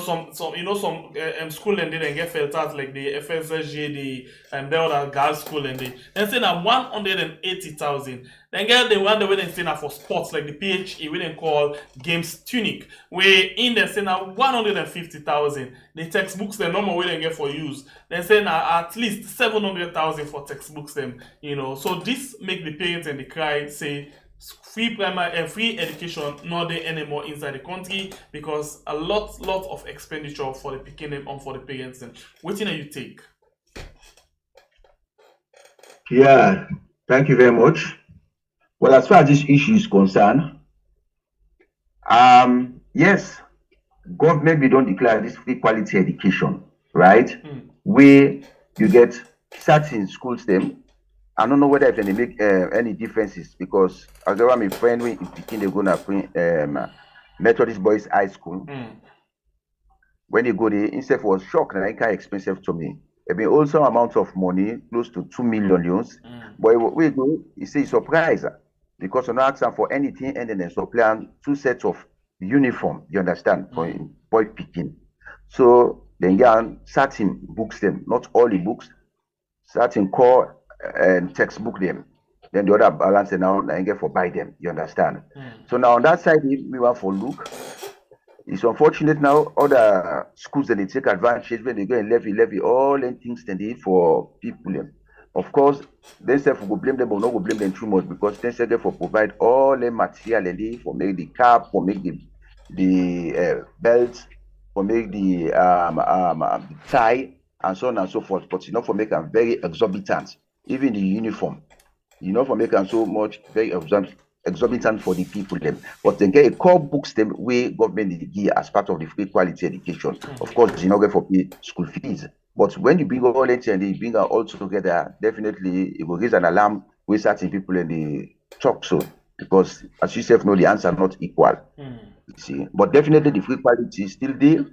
some school and they then get felt art like the FSSG, the other girls school and they say that 180,000. Then get the one that we then say now for sports like the PHE we then call games tunic. Where in they say now 150,000. The textbooks the normal we then get for use. They say now at least 700,000 for textbooks them. So this make the parents and the cry say free primary and free education not there anymore inside the country because a lot of expenditure for the picking them and for the parents them. What do you take? Yeah, thank you very much. Well, as far as this issue is concerned, yes, government we don't declare this free quality education, right? Where you get certain schools them. I don't know whether if they make any differences because I got my friend when they gonna bring Methodist Boys High School. When they go there, instead was shocked and kind of expensive to me. It be also amount of money, close to 2 million. But we go, you say surprise because you're not asking for anything and then supply 2 sets of uniform, you understand, for boy picking. So then get certain books them, not all the books, certain core and textbook them. Then the other balance and now I get for buy them, you understand. So now on that side we want for look. It's unfortunate now other schools that they take advantage when they go and levy all them things they need for people. Of course, they say we go blame them, but not go blame them too much because they say for provide all the material and they for make the cap, for make the belt, for make the tie and so on and so forth. But for make them very exorbitant. Even the uniform, for make them so much very exorbitant for the people them. But then get a core books them where government give as part of the free quality education. Of course, get for pay school fees. But when you bring all it and they bring all together, definitely it will raise an alarm with certain people in the talk so because as you said, the answer not equal. You see, but definitely the free quality is still there.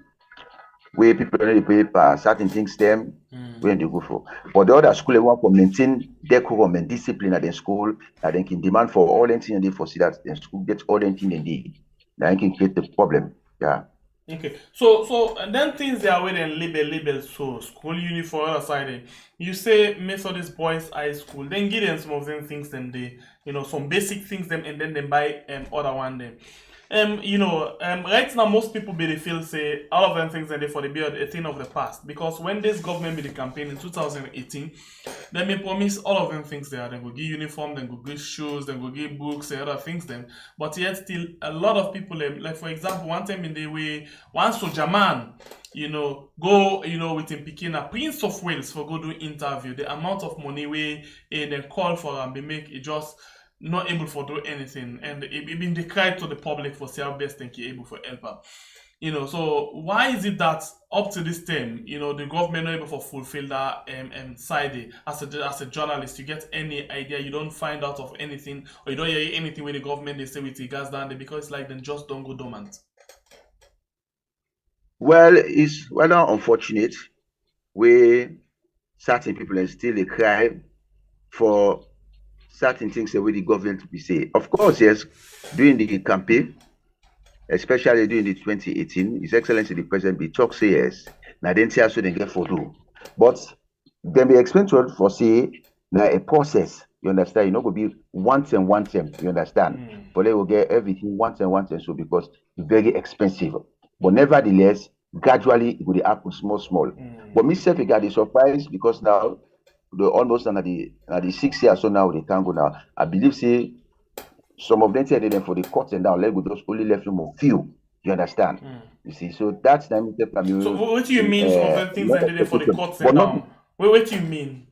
Where people only pay for certain things them when they go for. But the other school they want to maintain decorum and discipline at the school, and they can demand for all anything and they foresee that the school gets all anything they need. That can create the problem. Yeah. Okay. So and then things they are wearing label so school uniform other side. You say Methodist Boys High School, then give them some of them things then they some basic things them and then they buy other one them. Right now most people be they feel say all of them things that they for the beard a thing of the past because when this government be the campaign in 2018, they may promise all of them things there. They go give uniform, then go give shoes, then go give books and other things them. But yet still a lot of people like for example one time in the way one soldier man go with him picking a Prince of Wales for go do interview. The amount of money we they call for and they make it just not able for do anything and it been declared to the public for say how best they can able for help. So why is it that up to this time, the government not able to fulfill that side as a journalist, you get any idea, you don't find out of anything, or you don't hear anything where the government they say with regards down there because it's like they just don't go dormant. Well, it's rather unfortunate where certain people are still a cry for certain things that the government be say. Of course, yes, during the campaign, especially during the 2018, His Excellency the President be talk say yes. Now then say so they get for do. But then be explained to us for say now a process. You understand? You know, go be one term, you understand? But they will get everything one term, so because it's very expensive. But nevertheless, gradually it will happen small. But me self got the surprise because now the almost at the 6 years so now they can go now. I believe say some of them tell them for the cut and down, let go just only left them a few. You understand? You see, so that's them. So what do you mean some of the things that they did for the cuts and down? What do you mean?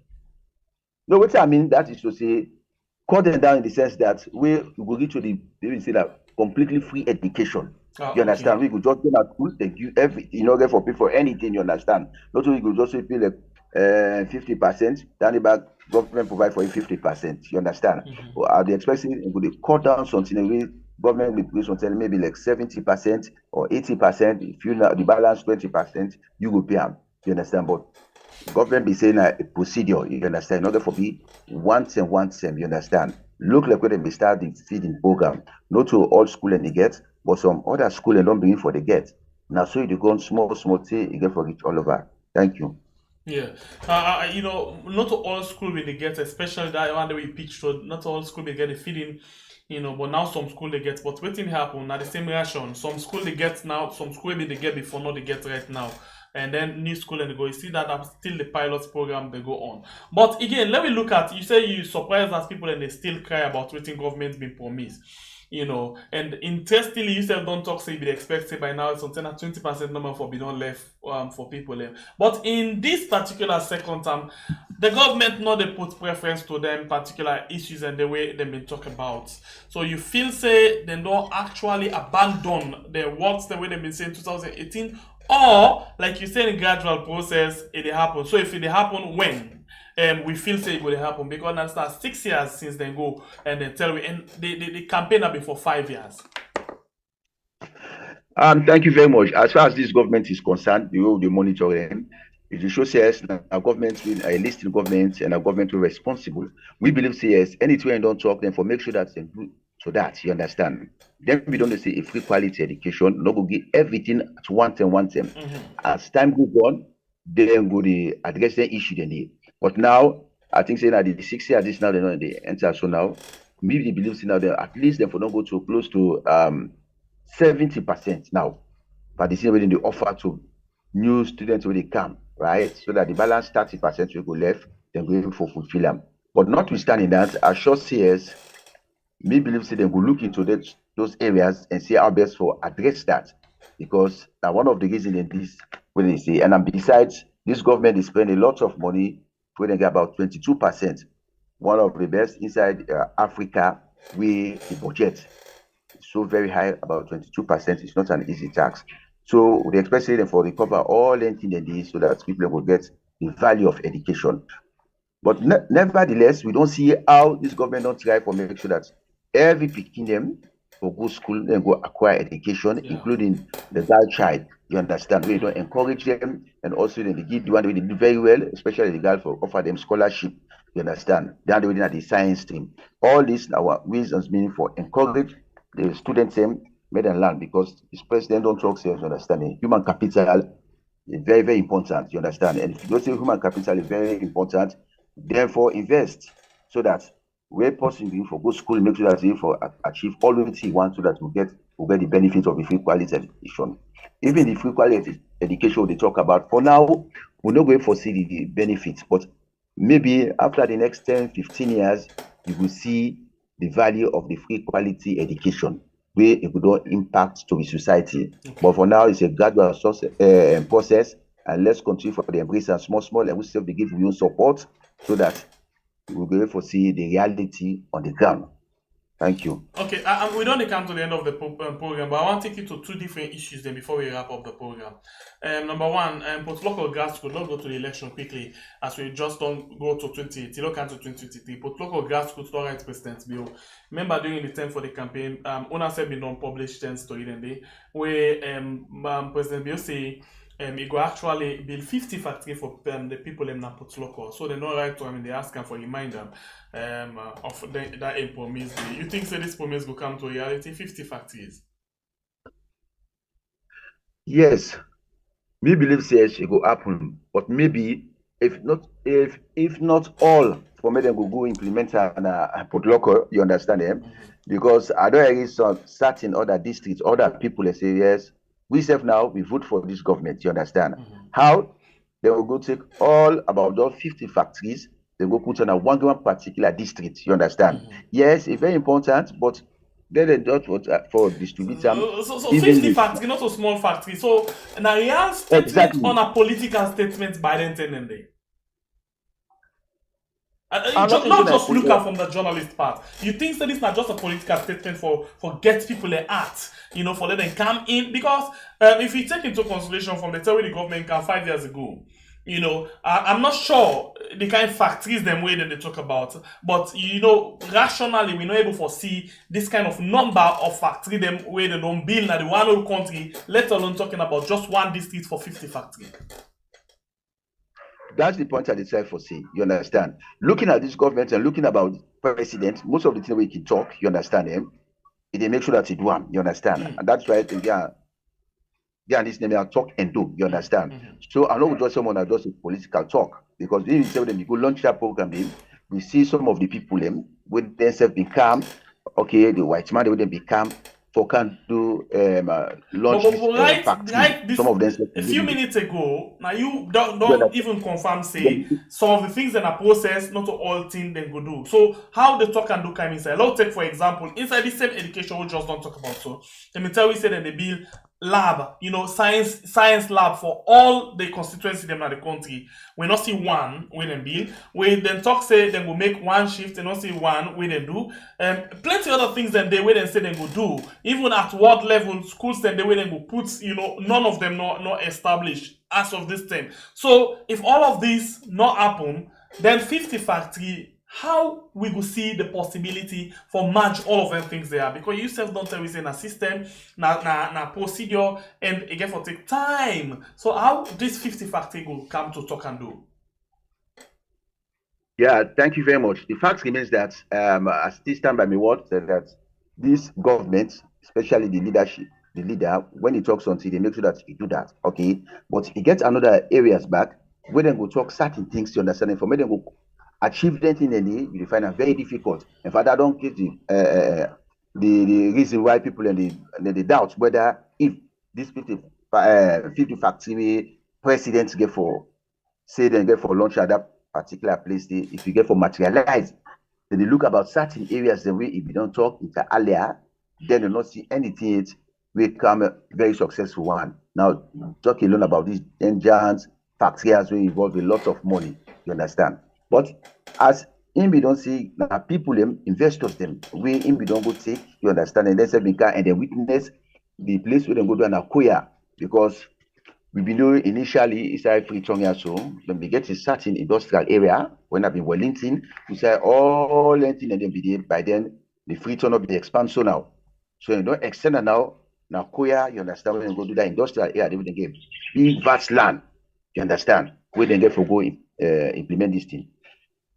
No, what I mean that is to say cut them down in the sense that we will reach to the they will say that completely free education. You understand? We could just go to school, they give everything in order for people for anything, you understand? Not only could just pay like 50%, then the back government provide for you 50%. You understand? Or are they expecting they cut down something away? Government will pay something maybe like 70% or 80%. If you know the balance 20%, you will pay them. You understand? But government be saying a procedure, you understand? In order for be one term, you understand? Look like when they start the feeding program, not to all school and they get, but some other school and don't bring for the get. Now, so you go on small thing, you get for it all over. Thank you. Yeah, not all school will they get, especially that one that we pitched. So not all school will get a feeding, but now some school they get. But waiting happen now the same reaction. Some school they get now, some school maybe they get before, not they get right now. And then new school and they go. You see that still the pilot program they go on. But again, let me look at. You say you surprised as people and they still cry about waiting government being promised. And interestingly, you said don't talk, say you be expected by now something at 20% number for be done left for people left. But in this particular second term, the government not they put preference to them particular issues and the way they've been talked about. So you feel say they don't actually abandon their works the way they've been saying 2018, or like you say in gradual process it happen. So if it happen when? We feel say it will happen because now start 6 years since they go and they tell me and the campaign have been for 5 years. Thank you very much. As far as this government is concerned, the way they monitor them, it shows yes, our government will a listed government and our government will responsible. We believe say yes, anything and don't talk them for make sure that they do so that you understand. Then we don't say a free quality education, not go get everything at one term. As time goes on, then go the address the issue they need. But now, I think saying that the 6 years this now they know they enter so now, maybe they believe now that at least they for not go to close to 70% now. But this is when they offer to new students when they come, right? So that the balance 30% will go left, then go for fulfill them. But notwithstanding that, I sure CS, me believe say they will look into those areas and see how best for address that. Because now one of the reasons in this when they say, and besides, this government is spending a lot of money when they get about 22%, one of the best inside Africa, where the budget is so very high, about 22%. It's not an easy tax. So we expect them for recover all anything they need so that people will get the value of education. But nevertheless, we don't see how this government don't try for make sure that every picking them for go school and go acquire education, including the girl child. You understand? We don't encourage them, and also then they give the one they do very well, especially the girl for offer them scholarship. You understand? They are doing at the science stream. All these our reasons meaning for encourage the students them made and learn because this president don't talk serious. Understanding human capital is very very important. You understand? And if you don't say human capital is very important, therefore invest so that where possible for good school make sure that they for achieve all what he wants so that we get the benefits of the free quality education. Even the free quality education they talk about for now, we're not going to foresee the benefits, but maybe after the next 10-15 years, you will see the value of the free quality education where it would impact to the society. But for now, it's a gradual process, and let's continue for the embrace and small, and we still give you support so that we'll be able to see the reality on the ground. Thank you. Okay, we don't come to the end of the program, but I want to take you to two different issues then before we wrap up the program. Number one, put local gas could not go to the election quickly as we just don't go to 2018, don't come to 2023. Put local gas could not write President Bill. Remember during the time for the campaign, Una said we don't publish 10 story then day where President Bill say he go actually build 50 factory for the people in Put local. So they no right to they ask him for reminder of that promise. You think so this promise will come to reality? 50 factories? Yes, me believe says it will happen, but maybe if not all for me, then go implement and put local. You understand them? Because I don't agree some certain other districts, other people they say yes. We self now we vote for this government. You understand? How they will go take all about those 50 factories. They go put on a one particular district. You understand? Yes, it's very important, but then they don't vote for distribute them. So 50 factory, not a small factory. So a real statement on a political statement by the intendant. Not just look at from the journalist part. You think that it's not just a political statement for get people their art, for them to come in? Because if you take into consideration from the time the government came 5 years ago, I'm not sure the kind of factories them way that they talk about, but rationally we're not able to foresee this kind of number of factory them where they don't build in the one whole country, let alone talking about just one district for 50 factories. That's the point I decide for see. You understand? Looking at this government and looking about president, most of the things we can talk, you understand him. They make sure that he do them, you understand? And that's why they are this name talk and do, you understand? So I know just someone that does a political talk, because even say when you go launch that program, we see some of the people with themselves become okay, the white man they would become can do launch right some of them a few minutes ago. Now you don't even confirm say some of the things in a process, not all things they go do. So how the talk and do come inside? Let's take for example inside the same education we just don't talk about. So let me tell you say that they build lab, science lab for all the constituency them in the country. We not see one when them build. We then talk say then will make one shift and not see one when they do. Plenty other things that they wait and say they go do. Even at world level, schools then they way they go put, none of them not established as of this time. So if all of this not happen, then 50 factory, how we go see the possibility for merge all of them things there? Because you self don't tell we say na system, na procedure, and again for take time. So how this 50 factory will come to talk and do? Yeah, thank you very much. The fact remains that as this time by me word that this government, especially the leader, when he talks on they make sure that he do that. Okay. But he gets another areas back where they go talk certain things to understand it. For me, they go achieve that in any you find it very difficult. In fact, I don't get the reason why people and the doubt whether if this 50 factory presidents get for launch at that particular place, if you get for materialize, then they look about certain areas the way if you don't talk into earlier, then they not see anything it will come very successful one. Now talk alone about these engines, factories will involve a lot of money, you understand? But as in we don't see people investors them we in we don't go take, you understand, and they witness the place where they go do an acquire, because we believe initially inside Pretoria, so when we get a certain industrial area, when I've been Wellington, we say all anything and then be there, by then the Freetown of the expansion now. So you don't extend it now Koya, you understand, when you go to that industrial area, they will get big vast land, you understand, where they get for go implement this thing.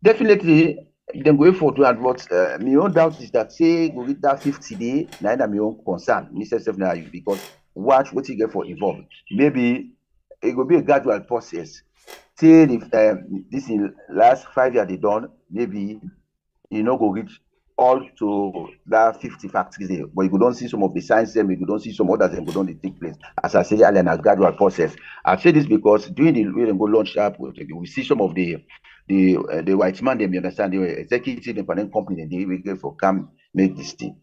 Definitely then going for to and what my own doubt is that say go with that 50 day, now my own concern, Mr. now because what you get for involved. Maybe it will be a gradual process. Till if this in last 5 years they done, maybe go reach all to that 50 factories there. But you don't see some of the science them, you don't see some others that don't take place. As I say, earlier, as gradual process. I say this because during the way they go launch up, we see some of the white man them, you understand, the executive independent company they will get for come make this thing.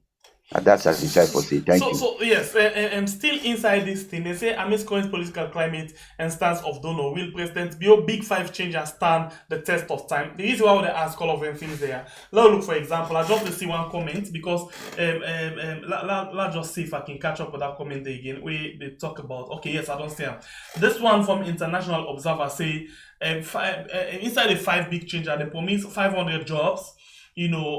And that's as I for say. Thank you. So yes, I'm still inside this thing. They say amidst current political climate and stance of donor, will President Bio Big Five change and stand the test of time? The reason why they ask all of them things there. Let's look for example. I just see one comment because let's just see if I can catch up with that comment there again. We they talk about yes, I don't see them. This one from International Observer say inside the 5 big changes, they promise 500 jobs.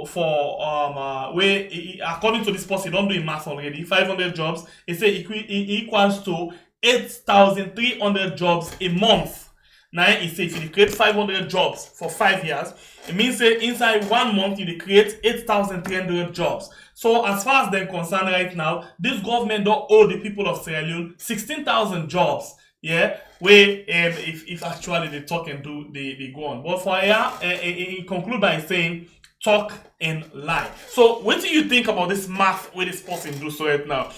For where according to this post, you don't do math already. 500 jobs, it say equals to 8,300 jobs a month. Now it says if you create 500 jobs for 5 years, it means say inside 1 month you create 8,300 jobs. So as far as they're concerned right now, this government don't owe the people of Sierra Leone 16,000 jobs. Yeah, where if actually they talk and do they go on. But for he conclude by saying talk and lie. So what do you think about this math where this person do so right now?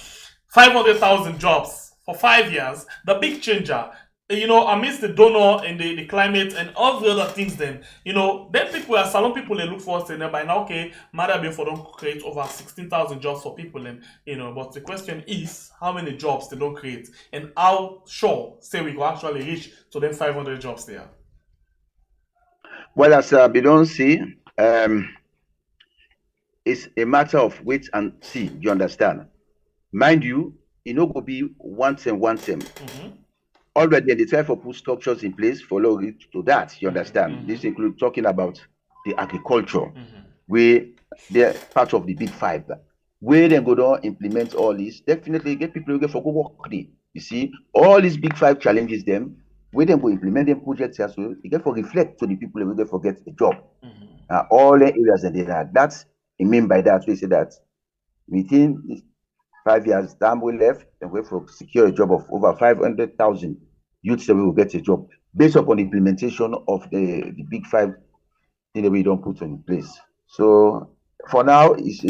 500,000 jobs for 5 years, the big changer. Amidst the donor and the climate and all the other things, then people are salon people they look for saying by now, Mother for don't create over 16,000 jobs for people, and but the question is how many jobs they don't create and how sure say we will actually reach to them 500 jobs there. Well, as we don't see, it's a matter of wait and see. You understand? Mind you, it no go be one term. Already they try to put structures in place for to that. You understand? This includes talking about the agriculture, where they're part of the big 5. Where they go down implement all this, definitely get people who get for go work. You see, all these big 5 challenges them, where they go implement them projects as well, you get for reflect to the people who get forget the job. All the areas that they had. That's I mean by that we say that within 5 years time we left and we for secure a job of over 500,000 youths that will get a job based upon the implementation of the big 5 thing that we don't put in place. So for now is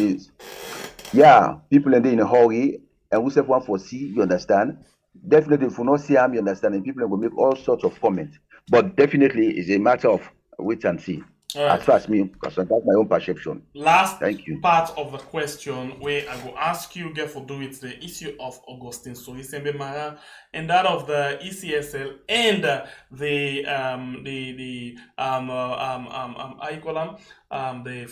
people are in a hurry and we say one for see, you understand. Definitely if we not see them, you understand, and people will make all sorts of comments. But definitely it's a matter of wait and see. Right. As far as me, because that's my own perception. Last Thank you. part of the question where I will ask you, get for do with the issue of Augustine Sorisembe Mara and that of the ECSL and the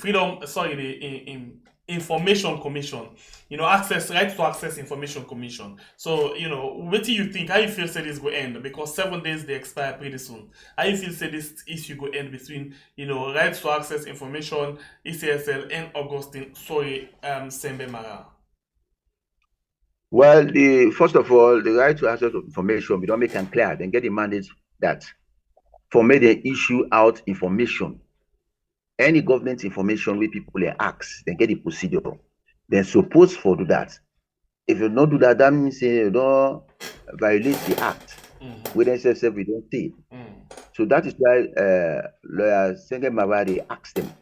freedom. The Information Commission. Right to access Information Commission. So, what do you think? How you feel say this will end? Because 7 days they expire pretty soon. How you feel say this issue will end between, right to access information, ECSL and Augustine Sembe Mara? Well, first of all, the right to access information, we don't make them clear, then get the mandate that for me they issue out information. Any government information where people ask, then get the procedure. They're supposed to do that. If you don't do that, that means you don't violate the act. With SSF, we don't see it. So that is why lawyer Senge Mawari asked them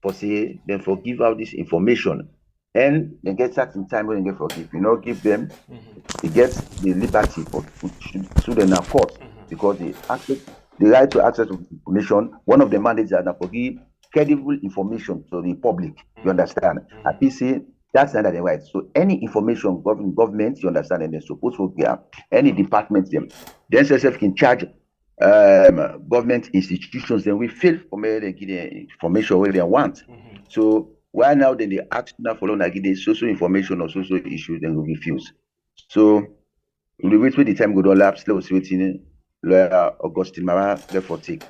for say then forgive out this information. And they get certain time when they get forgive. Give them, they get the liberty for sue them in court because the right to access information, one of the mandates are to forgive credible information to the public. You understand? At PC, that's not the right. So any information government, you understand, and they're supposed to get any department them. The SSF can charge government institutions, then we feel for me they give the information where they want. So why now then they ask now for loan give the social information or social issues, then we refuse. So we wait with the time go down lapse, let's waiting lawyer Augustine Mara, therefore take.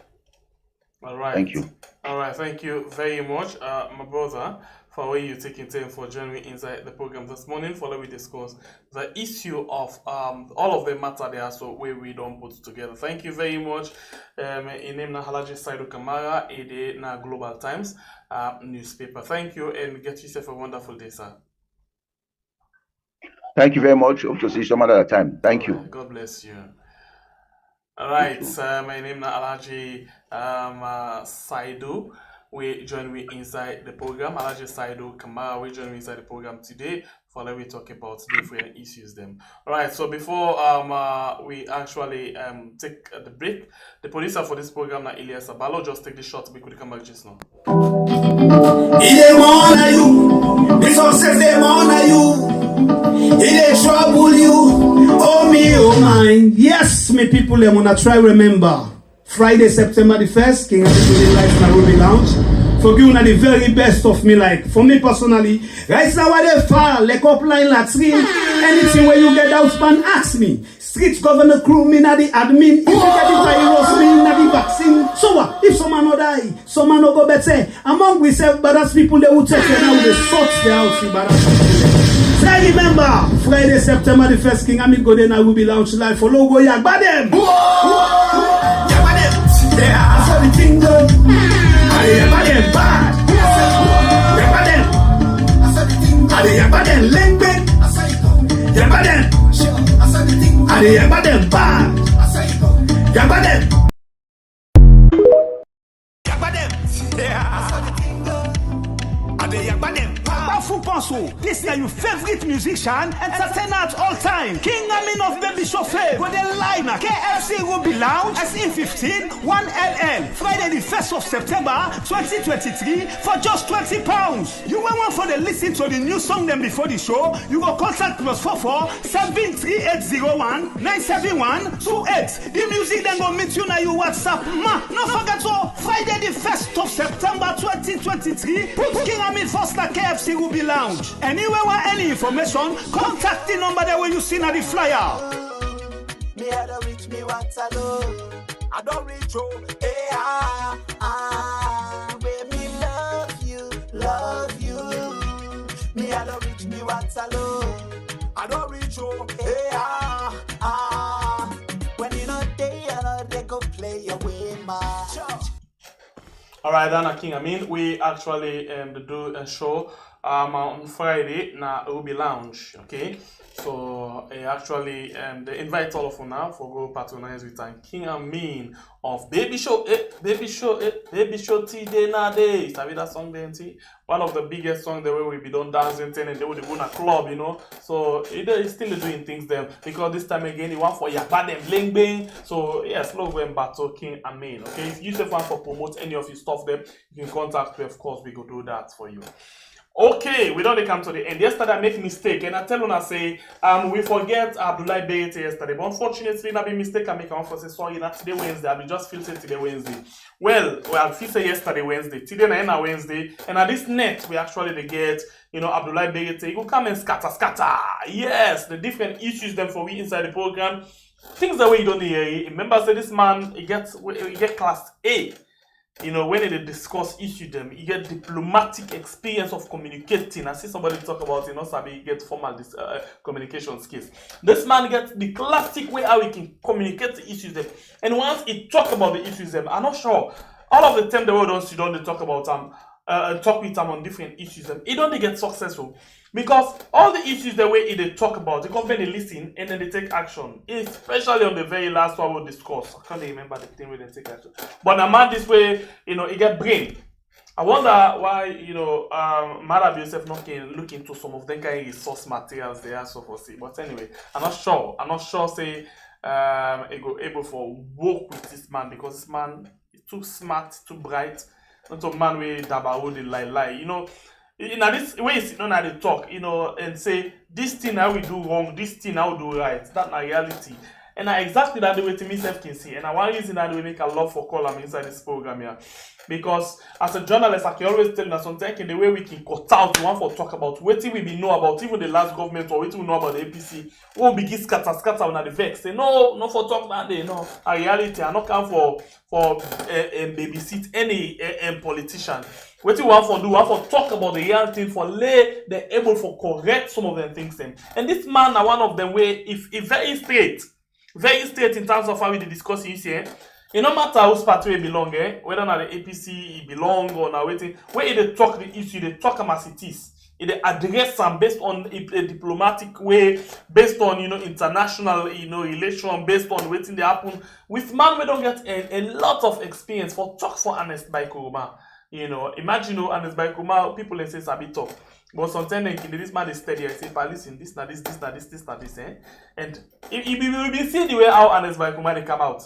All right. Thank you. All right. Thank you very much, my brother, for where you taking time for joining inside the program this morning. For we discuss the issue of all of the matter there, so where we don't put together. Thank you very much. In name na Halaji Saidu Kamara, Ede na Global Times newspaper. Thank you and get yourself a wonderful day, sir. Thank you very much. Hope to see you some other time. Thank you. God bless you. All right, my name is Alaji Saidu. We join me inside the program. Alaji Saidu Kamara, we join me inside the program today for let we talk about different issues them. All right, so before we actually take the break, the producer for this program, Elias Abalo, just take the short break. We come back just now. people them wanna try remember Friday, September the 1st, King Abidjan Life Nairobi Lounge. For giving the very best of me, like for me personally, right now where they fall, like upline latrine, anything where you get out, man, ask me. Street governor crew, me na the admin, if you get the virus, me na the vaccine. So what? If someone no die, someone no go better. Among we self badass people, they will take it now, they sort the house, badass. Say remember, Friday, September the 1st, King Amit go then I will be launch live for logo Yagbadem. Yagbadem, yeah, I saw the thing go. Yagbadem bad. Yagbadem, I saw the thing go. Yagbadem lengben. Yagbadem. Ade Yagbadem bad. Yagbadem. Yagbadem, yeah, I saw the thing go. Ade Yagbadem. This is your favorite musician, entertainer at all time. King Amin of Baby Chauffeur. Go then live na KFC Ruby Lounge, SE15 1LL. Friday the 1st of September 2023 for just £20. You will want for the listen to the new song them before the show. You go contact +44 73801 971 28. The music then go meet you na your WhatsApp. No forget to Friday the 1st of September 2023. Put King Amin first na KFC Ruby Lounge. Anywhere want any information, contact the number that when you see na the flyer. Me I don't reach me once alone. I don't reach you. Where me love you. Me I don't reach me once alone. I don't reach you. When you not there, I know they go play away my. Alright, Dana King. I mean, we actually do a show on Friday na Ruby Lounge. Okay, so actually they invite all of you now for go patronize with King Amin of Baby Show, Baby Show today na day. Sabi that song there, one of the biggest songs the way we be done dancing and they would go na club, you know. So it's still doing things there because this time again he want for Yagbadem bling bling. So yes, love them battle King Amin. Okay, if you just want to promote any of your stuff there, you can contact me. Of course, we go do that for you. Okay, we don't come to the end. Yesterday I make mistake and I tell una say we forget Abdullah Beyte yesterday. But unfortunately, I be mistake I make one for say sorry not today Wednesday. I be just feel say today Wednesday. Well, I feel say yesterday Wednesday. Today na Wednesday. And at this net we actually they get, you know, Abdullah Beyte. He go come and scatter. Yes, the different issues them for we inside the program. Things that way you don't hear. Remember say this man he get class A. You know, when they discuss issue them, you get diplomatic experience of communicating. I see somebody talk about, you know, Sabi get formal communication skills. This man gets the classic way how he can communicate the issues them. And once he talk about the issues them, I'm not sure. All of the time the world don't sit down, they talk about talk with them on different issues them. It don't get successful. Because all the issues the way they talk about, the company listen and then they take action. Especially on the very last one we'll discuss. I can't remember the thing where they take action. But a man this way, you know, he get brain. I wonder why, you know, Madam Yosef not can look into some of them kind of resource materials they are so for see. But anyway, I'm not sure say he go able for work with this man because this man is too smart, too bright. Not a man with dabao the lie. You know, in this way it's not how they talk, you know, and say this thing how we do wrong, this thing how we do right. That's not reality. And I exactly that the way to myself can see. And I want reason that we make a love for column inside this program here. Because as a journalist, I can always tell you that sometimes in the way we can cut out one for talk about what we be know about even the last government or what we know about the APC. We'll begin scatter on the vex. Say no for talk that day. No, a reality. I not come for babysit any politician. What you want for do? Want for talk about the real thing for lay they're able for correct some of them things. And this man are one of them where if very straight in terms of how we discuss issues here. It no matter whose party we belong, whether na the APC he belong or na waiting, where they talk the issue, they talk them as it is. They address them based on a diplomatic way, based on, you know, international, you know, relation, based on waiting they happen. With man, we don't get a lot of experience for talk for honest by Kuruma. You know, imagine, you know, honest by Kuruma, people they say sabi talk. But sometimes this man is steady and say, listen, this, and we be see the way how honest by Kuruma they come out.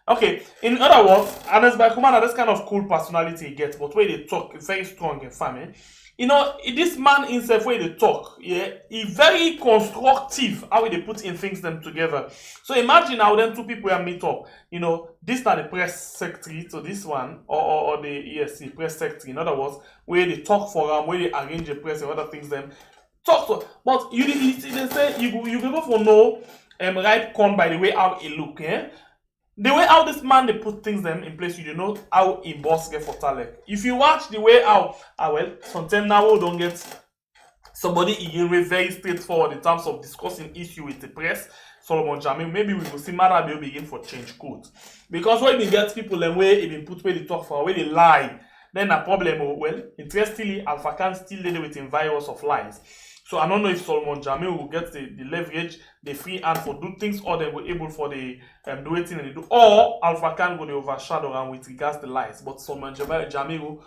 Okay, in other words, Anas Bakuman has this kind of cool personality he gets, but where they talk very strong and firm. you know, this man himself, when they talk, yeah, he very constructive how they put in things them together. So imagine how then two people will meet up. You know, this not the press secretary to this one, or the ESC press secretary. In other words, where they talk for them, where they arrange the press and other things them talk to. But you they say you be able to know right con by the way how it look, yeah. The way how this man they put things them in place, you know how he boss get for talent. If you watch the way how well, sometimes now we don't get somebody again very straightforward in terms of discussing issue with the press. Solomon Jamiu, maybe we will see Marabi begin for change code. Because when we get people them way it been put where they talk for, where they lie, then a problem. Well, interestingly, Alpha Khan still dealing with a virus of lies. So I don't know if Solomon Jamil will get the leverage, the free hand for do things, or they were able for the do it and they do, or Alpha Khan will overshadow and with regards to the lies. But Solomon Jamil,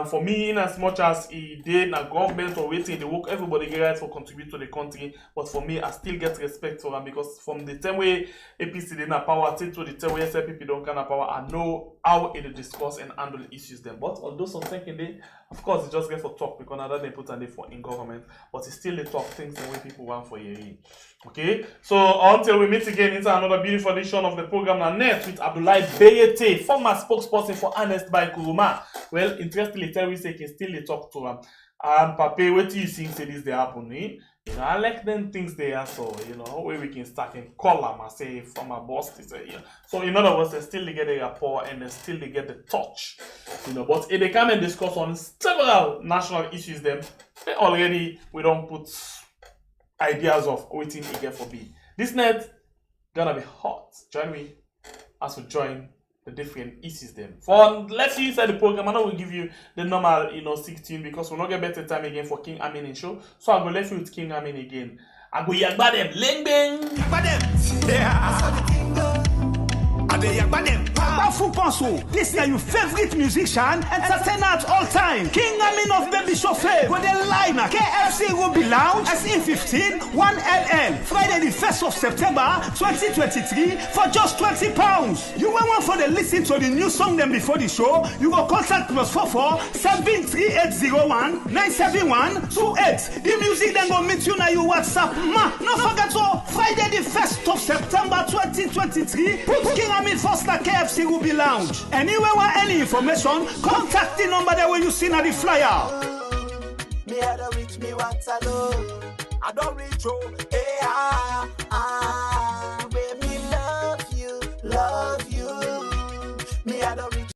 for me, in as much as he did a government or waiting, they work everybody get right for contribute to the country. But for me, I still get respect for him because from the time where APC didn't have power till to the time where SLPP don't have power, I know how it discuss and handle issues them. But although some thinking they, of course, they just get for talk because now they put on it for in government, but it's still they talk things the way people want for you. Okay, so until we meet again into another beautiful edition of the program and next with Abdoulaye Beyete, former spokesperson for Honest by Kuruma. Well, interestingly, tell we say can still they talk to him. And Pape, what do you think say this they happen? Eh? You know, I like them things they are so, you know, where we can start and call them and say from a boss to say, yeah. So in other words, they still they get the rapport and they still they get the touch. You know, but if they come and discuss on several national issues, then they already we don't put ideas of waiting again for B. This night gonna be hot. Join me as we join the different issues them. For let's see inside the program, I know we'll give you the normal, you know, 16 because we'll not get better time again for King Amin show. So I'm gonna left you with King Amin again. I go yagba them, ling bing. Yagba them, yeah. Yagba them. Powerful Panso. This is your favorite musician, entertainer at all time. King Amin of Baby Chauffeur. Go the line at KFC Ruby Lounge, SE15, 1LL. Friday the 1st of September 2023 for just £20. You want for the listen to the new song them before the show, you go contact +44 73801 971 28. The music then go meet you now your WhatsApp. No forget so Friday the 1st of September 2023. Put King Amin first at KFC Ruby Lounge. Anywhere want any information, contact the number that when you see na the flyer. Me I don't reach me what I know. I don't reach you. Where me love you. Me I don't reach.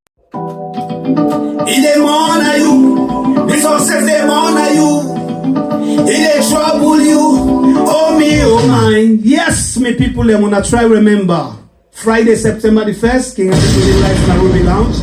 Il est mon à you. This success they mon à you. Il est trouble you. Oh me, oh mine. Yes, me people, they wanna try remember. Friday, September the 1st, King Amin Live in Ruby Lounge.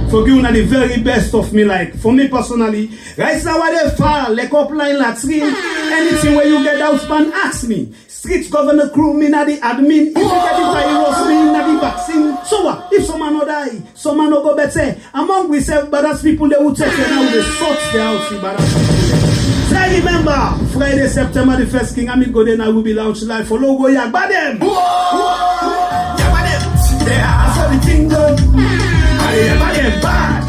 For you, the very best of me, like, for me personally, right now, where they fall, like up line, latrine, anything where you get out, man, ask me. Street governor crew, me, na the admin, if you get the virus, me, na the vaccine. So what? If someone no die, someone no go better. Among we self badass people, they will take it now, they sort the house, badass people. So remember, Friday, September the 1st, King Amin go there, I will be Lounge Live for logo, yeah, badem. Yeah, I saw the thing go. I am bad.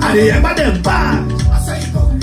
I am bad.